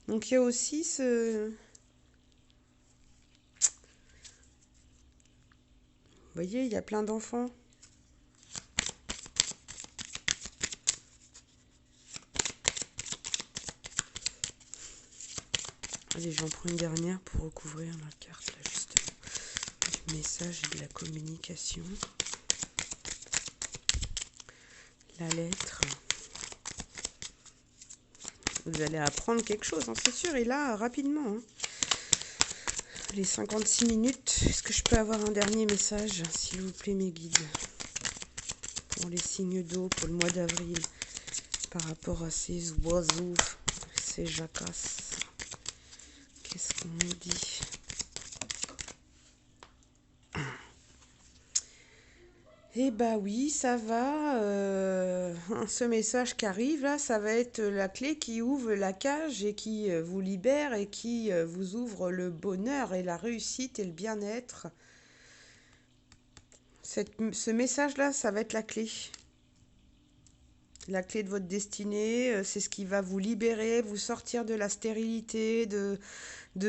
Donc il y a aussi ce... Vous voyez, il y a plein d'enfants. Allez, j'en prends une dernière pour recouvrir la carte, là, justement. Du message et de la communication. La lettre. Vous allez apprendre quelque chose, hein, c'est sûr, et là, rapidement. Hein. Les 56 minutes. Est-ce que je peux avoir un dernier message, s'il vous plaît, mes guides? Pour les signes d'eau, pour le mois d'avril. Par rapport à ces oiseaux, ces jacasses. Qu'est-ce qu'on nous dit? Eh bah oui, ça va. Ce message qui arrive là, ça va être la clé qui ouvre la cage et qui vous libère et qui vous ouvre le bonheur et la réussite et le bien-être. Ce message-là, ça va être la clé. La clé de votre destinée, c'est ce qui va vous libérer, vous sortir de la stérilité, de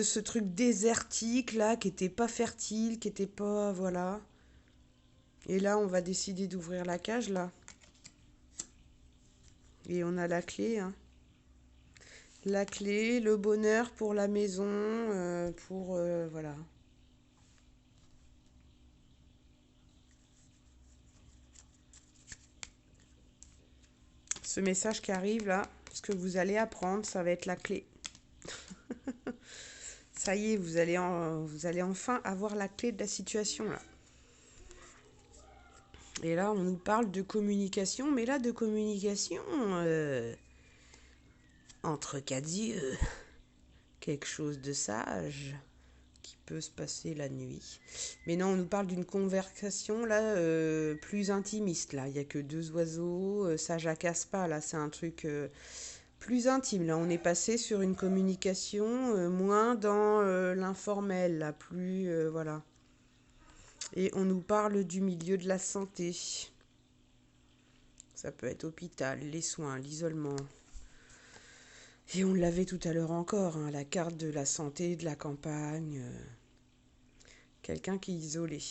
ce truc désertique là, qui n'était pas fertile, qui n'était pas... Voilà. Et là, on va décider d'ouvrir la cage là. Et on a la clé, hein. La clé, le bonheur pour la maison, voilà. Ce message qui arrive là, ce que vous allez apprendre, ça va être la clé. Ça y est, vous allez enfin avoir la clé de la situation là. Et là, on nous parle de communication, mais là, de communication entre quatre yeux. Quelque chose de sage qui peut se passer la nuit. Mais non, on nous parle d'une conversation là plus intimiste. Là, il n'y a que deux oiseaux, ça jacasse pas. Là, c'est un truc plus intime. Là, on est passé sur une communication moins dans l'informel, là, plus voilà. Et on nous parle du milieu de la santé. Ça peut être hôpital, les soins, l'isolement. Et on l'avait tout à l'heure encore, hein, la carte de la santé, de la campagne. Quelqu'un qui est isolé.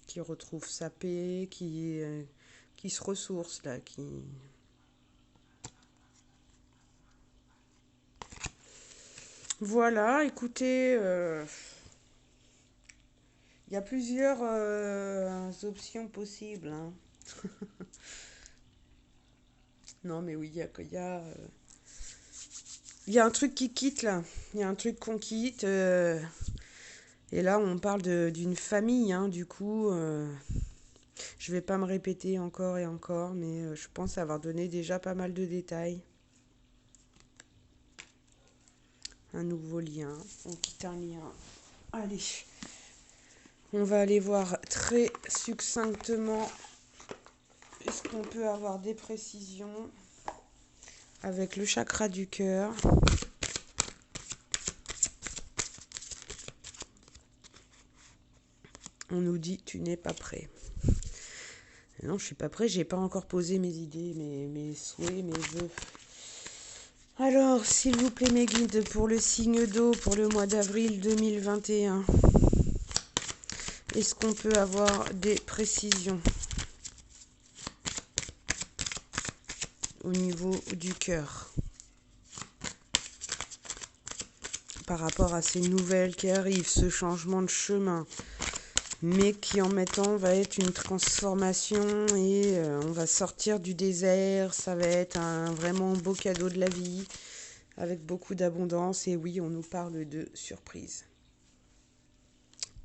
Qui retrouve sa paix, qui se ressource là, qui... Voilà, écoutez, y a plusieurs options possibles. Hein. Non, mais oui, y a un truc qui quitte là. Il y a un truc qu'on quitte. Et là, on parle d'une famille, hein, du coup. Je vais pas me répéter encore et encore, mais je pense avoir donné déjà pas mal de détails. Un nouveau lien. On quitte un lien. Allez. On va aller voir très succinctement. Est-ce qu'on peut avoir des précisions avec le chakra du cœur? On nous dit tu n'es pas prêt. Non, je suis pas prêt, j'ai pas encore posé mes idées, mes souhaits, mes vœux. Alors, s'il vous plaît, mes guides, pour le signe d'eau, pour le mois d'avril 2021, est-ce qu'on peut avoir des précisions au niveau du cœur par rapport à ces nouvelles qui arrivent, ce changement de chemin, mais qui en même temps va être une transformation et on va sortir du désert, ça va être un vraiment beau cadeau de la vie avec beaucoup d'abondance. Et oui, on nous parle de surprise.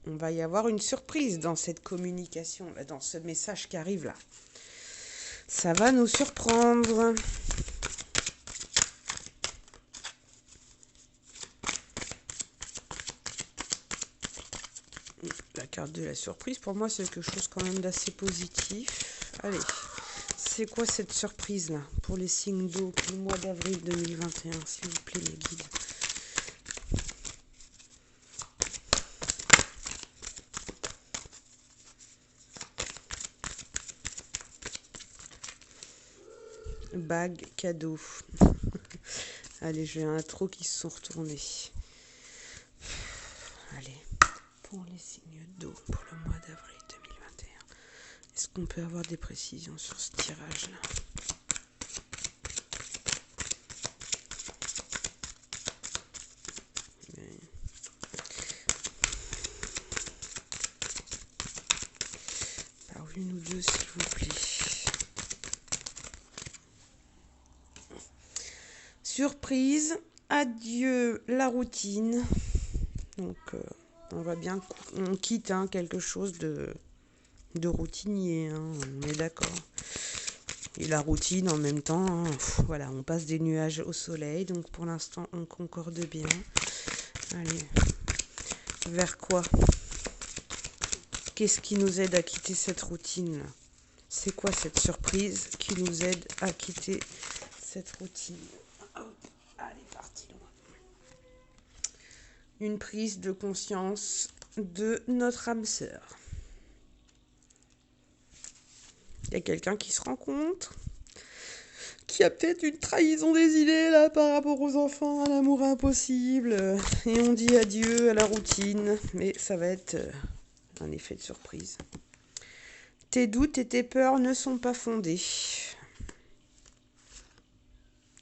On va y avoir une surprise dans cette communication, là, dans ce message qui arrive là. Ça va nous surprendre. La carte de la surprise, pour moi, c'est quelque chose quand même d'assez positif. Allez, c'est quoi cette surprise-là pour les signes d'eau le mois d'avril 2021, s'il vous plaît, mes guides? Bague, cadeau. Allez, j'ai un trop qui se sont retournés. Allez, pour les signes d'eau pour le mois d'avril 2021, est-ce qu'on peut avoir des précisions sur ce tirage-là? Par une ou deux, s'il vous plaît. Surprise, adieu la routine. Donc, on va bien, on quitte quelque chose de routinier, on est d'accord. Et la routine en même temps, voilà, on passe des nuages au soleil, donc pour l'instant on concorde bien. Allez, vers quoi? Qu'est-ce qui nous aide à quitter cette routine? C'est quoi cette surprise qui nous aide à quitter cette routine? Hop, allez, parti loin. Une prise de conscience de notre âme sœur. Il y a quelqu'un qui se rend compte qu'il y a peut-être une trahison des idées là par rapport aux enfants, à l'amour impossible, et on dit adieu à la routine, mais ça va être un effet de surprise. Tes doutes et tes peurs ne sont pas fondés.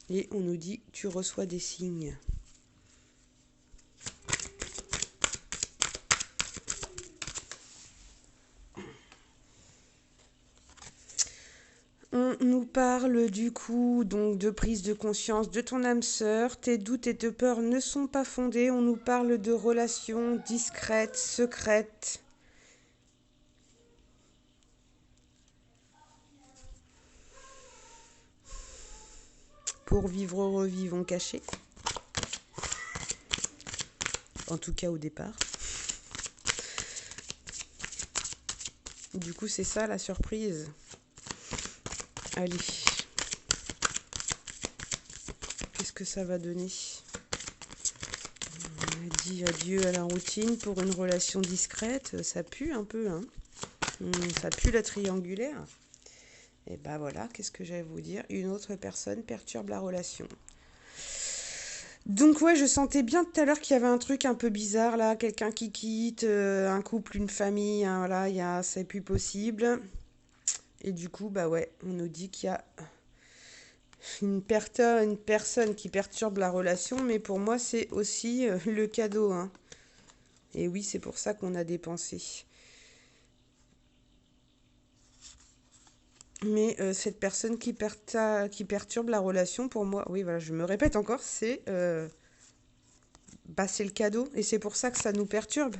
Et on nous dit tu reçois des signes. On nous parle du coup donc de prise de conscience de ton âme sœur. Tes doutes et tes peurs ne sont pas fondés. On nous parle de relations discrètes, secrètes. Pour vivre heureux, vivons cachés. En tout cas au départ. Du coup, c'est ça la surprise. Allez. Qu'est-ce que ça va donner? On a dit adieu à la routine pour une relation discrète. Ça pue un peu, hein. Ça pue la triangulaire. Et ben voilà, qu'est-ce que j'allais vous dire? Une autre personne perturbe la relation. Donc ouais, je sentais bien tout à l'heure qu'il y avait un truc un peu bizarre là, quelqu'un qui quitte, un couple, une famille, hein, voilà, c'est plus possible. Et du coup, bah ouais, on nous dit qu'il y a une personne qui perturbe la relation, mais pour moi c'est aussi le cadeau, hein. Et oui, c'est pour ça qu'on a dépensé. Mais cette personne qui perturbe la relation, pour moi, oui, voilà, je me répète encore, c'est le cadeau. Et c'est pour ça que ça nous perturbe.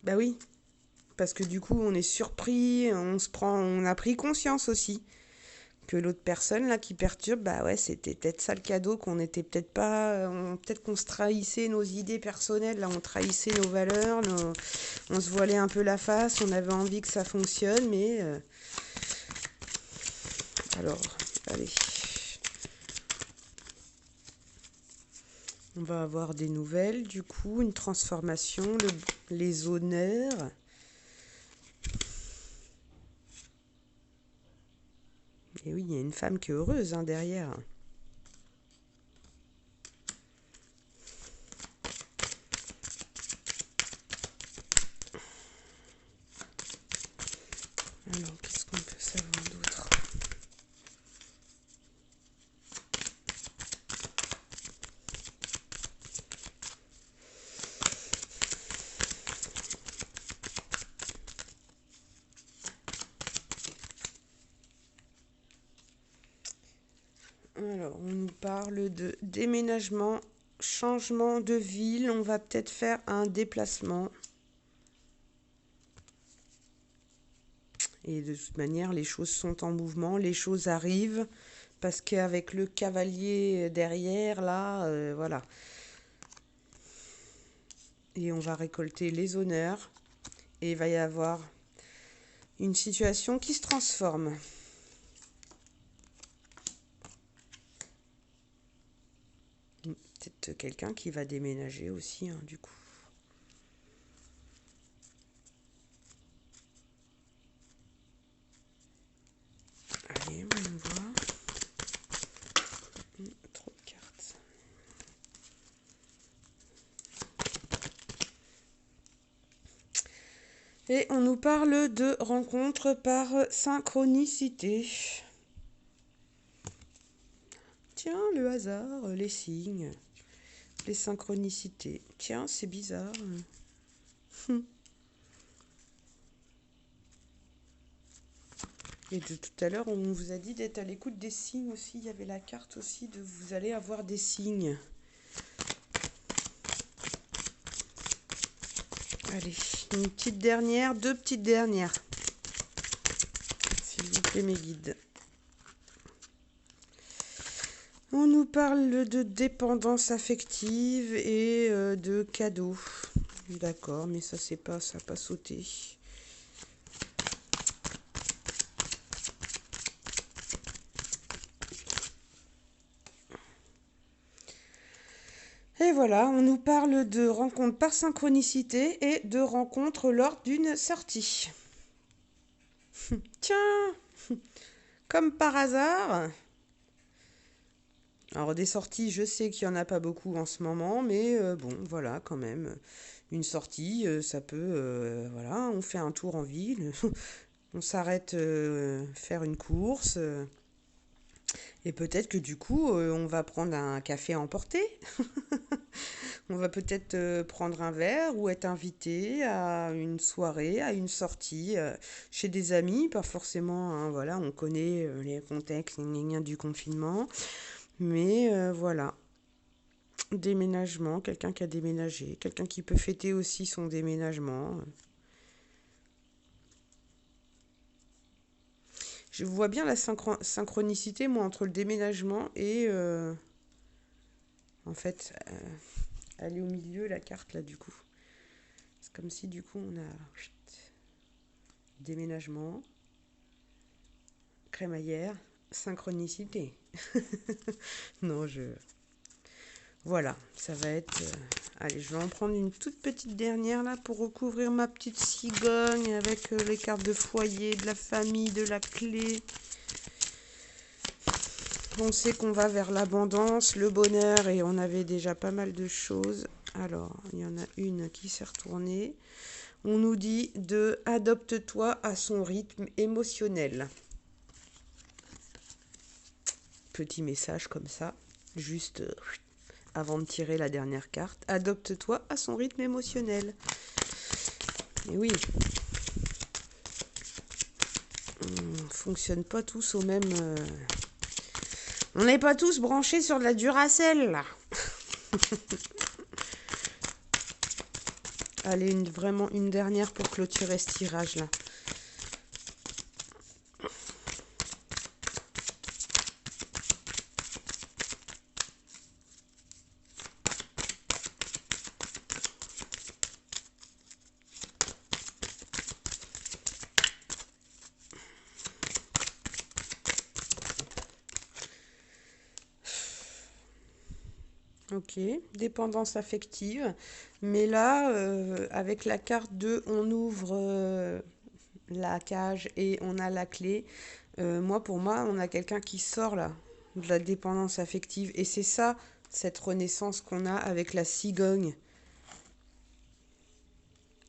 Bah oui, parce que du coup, on est surpris, on a pris conscience aussi que l'autre personne là qui perturbe, bah ouais, c'était peut-être ça le cadeau, qu'on était peut-être pas, peut-être qu'on se trahissait nos idées personnelles, là, on trahissait nos valeurs, on se voilait un peu la face, on avait envie que ça fonctionne, mais alors, allez, on va avoir des nouvelles, du coup, une transformation, les honneurs. Et oui, il y a une femme qui est heureuse hein, derrière. Alors, qu'est-ce qu'on peut savoir d'autre? Alors, on nous parle de déménagement, changement de ville. On va peut-être faire un déplacement. Et de toute manière, les choses sont en mouvement, les choses arrivent. Parce qu'avec le cavalier derrière, là, voilà. Et on va récolter les honneurs. Et il va y avoir une situation qui se transforme. Peut-être quelqu'un qui va déménager aussi, hein, du coup. Allez, on voit. Trop de cartes. Et on nous parle de rencontres par synchronicité. Tiens, le hasard, les signes, les synchronicités. Tiens, c'est bizarre. Et de tout à l'heure, on vous a dit d'être à l'écoute des signes aussi. Il y avait la carte aussi de vous allez avoir des signes. Allez, une petite dernière, deux petites dernières. S'il vous plaît, mes guides. On nous parle de dépendance affective et de cadeaux. D'accord, mais ça n'a pas sauté. Et voilà, on nous parle de rencontres par synchronicité et de rencontres lors d'une sortie. Tiens, comme par hasard. Alors des sorties, je sais qu'il n'y en a pas beaucoup en ce moment, mais bon, voilà, quand même. Une sortie, ça peut, voilà, on fait un tour en ville, on s'arrête faire une course, et peut-être que du coup, on va prendre un café à emporter. On va peut-être prendre un verre ou être invité à une soirée, à une sortie chez des amis, pas forcément, hein, voilà, on connaît les contextes du confinement, mais voilà. Déménagement, quelqu'un qui a déménagé, quelqu'un qui peut fêter aussi son déménagement. Je vois bien la synchronicité, moi, entre le déménagement et... en fait, elle est au milieu, la carte, là, du coup. C'est comme si, du coup, on a... Déménagement, crémaillère, synchronicité. Non, voilà, ça va être... Allez, je vais en prendre une toute petite dernière, là, pour recouvrir ma petite cigogne avec les cartes de foyer, de la famille, de la clé. On sait qu'on va vers l'abondance, le bonheur, et on avait déjà pas mal de choses. Alors, il y en a une qui s'est retournée. On nous dit de adopte-toi à son rythme émotionnel. Petit message comme ça, juste avant de tirer la dernière carte. Adopte-toi à son rythme émotionnel. Et oui, on fonctionne pas tous au même... On n'est pas tous branchés sur de la Duracell, là. Allez, vraiment une dernière pour clôturer ce tirage, là. Ok, dépendance affective. Mais là, avec la carte 2, on ouvre la cage et on a la clé. Pour moi, on a quelqu'un qui sort là de la dépendance affective. Et c'est ça, cette renaissance qu'on a avec la cigogne.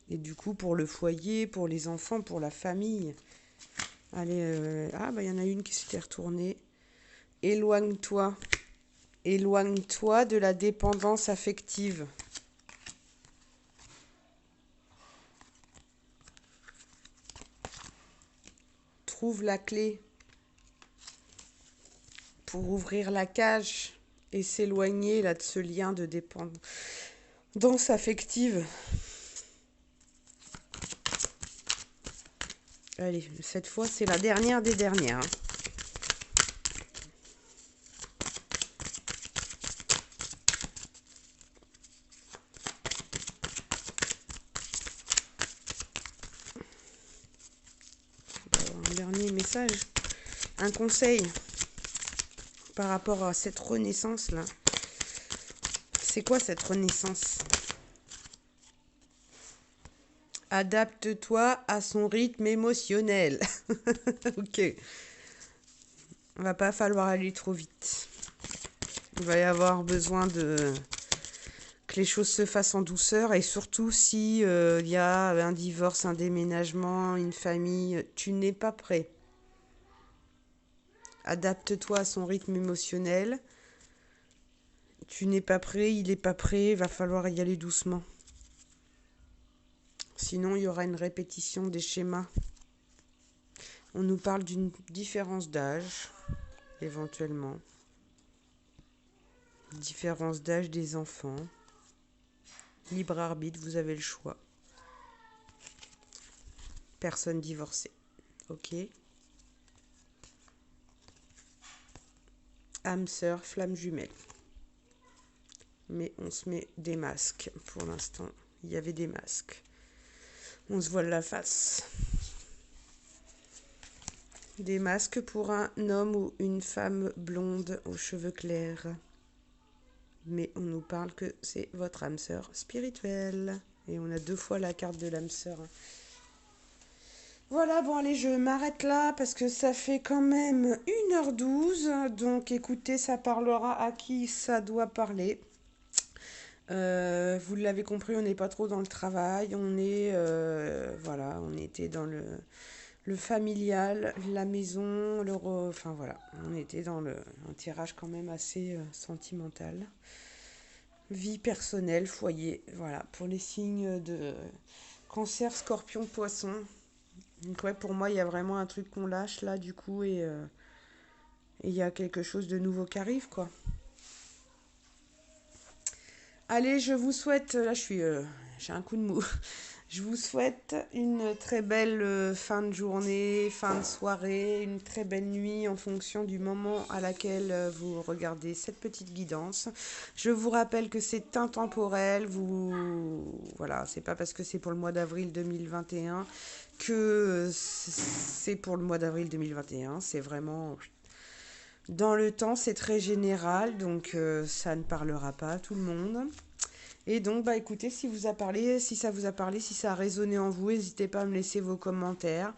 Et du coup, pour le foyer, pour les enfants, pour la famille. Allez, il y en a une qui s'était retournée. Éloigne-toi. Éloigne-toi de la dépendance affective. Trouve la clé pour ouvrir la cage et s'éloigner là de ce lien de dépendance affective. Allez, cette fois, c'est la dernière des dernières. Un dernier message, un conseil par rapport à cette renaissance-là. C'est quoi cette renaissance? Adapte-toi à son rythme émotionnel. Ok. Il va pas falloir aller trop vite. Il va y avoir besoin que les choses se fassent en douceur, et surtout si il y a un divorce, un déménagement, une famille, tu n'es pas prêt. Adapte-toi à son rythme émotionnel. Tu n'es pas prêt, il n'est pas prêt, il va falloir y aller doucement. Sinon, il y aura une répétition des schémas. On nous parle d'une différence d'âge, éventuellement. Différence d'âge des enfants. Libre arbitre, vous avez le choix. Personne divorcée. Ok. Âme sœur, flamme jumelle. Mais on se met des masques pour l'instant. Il y avait des masques. On se voile la face. Des masques pour un homme ou une femme blonde aux cheveux clairs. Mais on nous parle que c'est votre âme sœur spirituelle. Et on a 2 fois la carte de l'âme sœur. Voilà, bon allez, je m'arrête là parce que ça fait quand même 1h12. Donc écoutez, ça parlera à qui ça doit parler. Vous l'avez compris, on n'est pas trop dans le travail. On était dans le familial, la maison, enfin voilà, on était dans un tirage quand même assez sentimental. Vie personnelle, foyer, voilà, pour les signes de Cancer, Scorpion, Poisson. Donc ouais, pour moi, il y a vraiment un truc qu'on lâche là, du coup, et il y a quelque chose de nouveau qui arrive, quoi. Allez, je vous souhaite, là j'ai un coup de mou. Je vous souhaite une très belle fin de journée, fin de soirée, une très belle nuit en fonction du moment à laquelle vous regardez cette petite guidance. Je vous rappelle que c'est intemporel. Voilà, c'est pas parce que c'est pour le mois d'avril 2021 que c'est pour le mois d'avril 2021. C'est vraiment dans le temps, c'est très général, donc ça ne parlera pas à tout le monde. Et donc, écoutez, si ça vous a parlé, si ça a résonné en vous, n'hésitez pas à me laisser vos commentaires,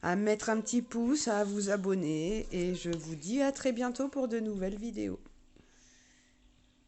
à mettre un petit pouce, à vous abonner. Et je vous dis à très bientôt pour de nouvelles vidéos.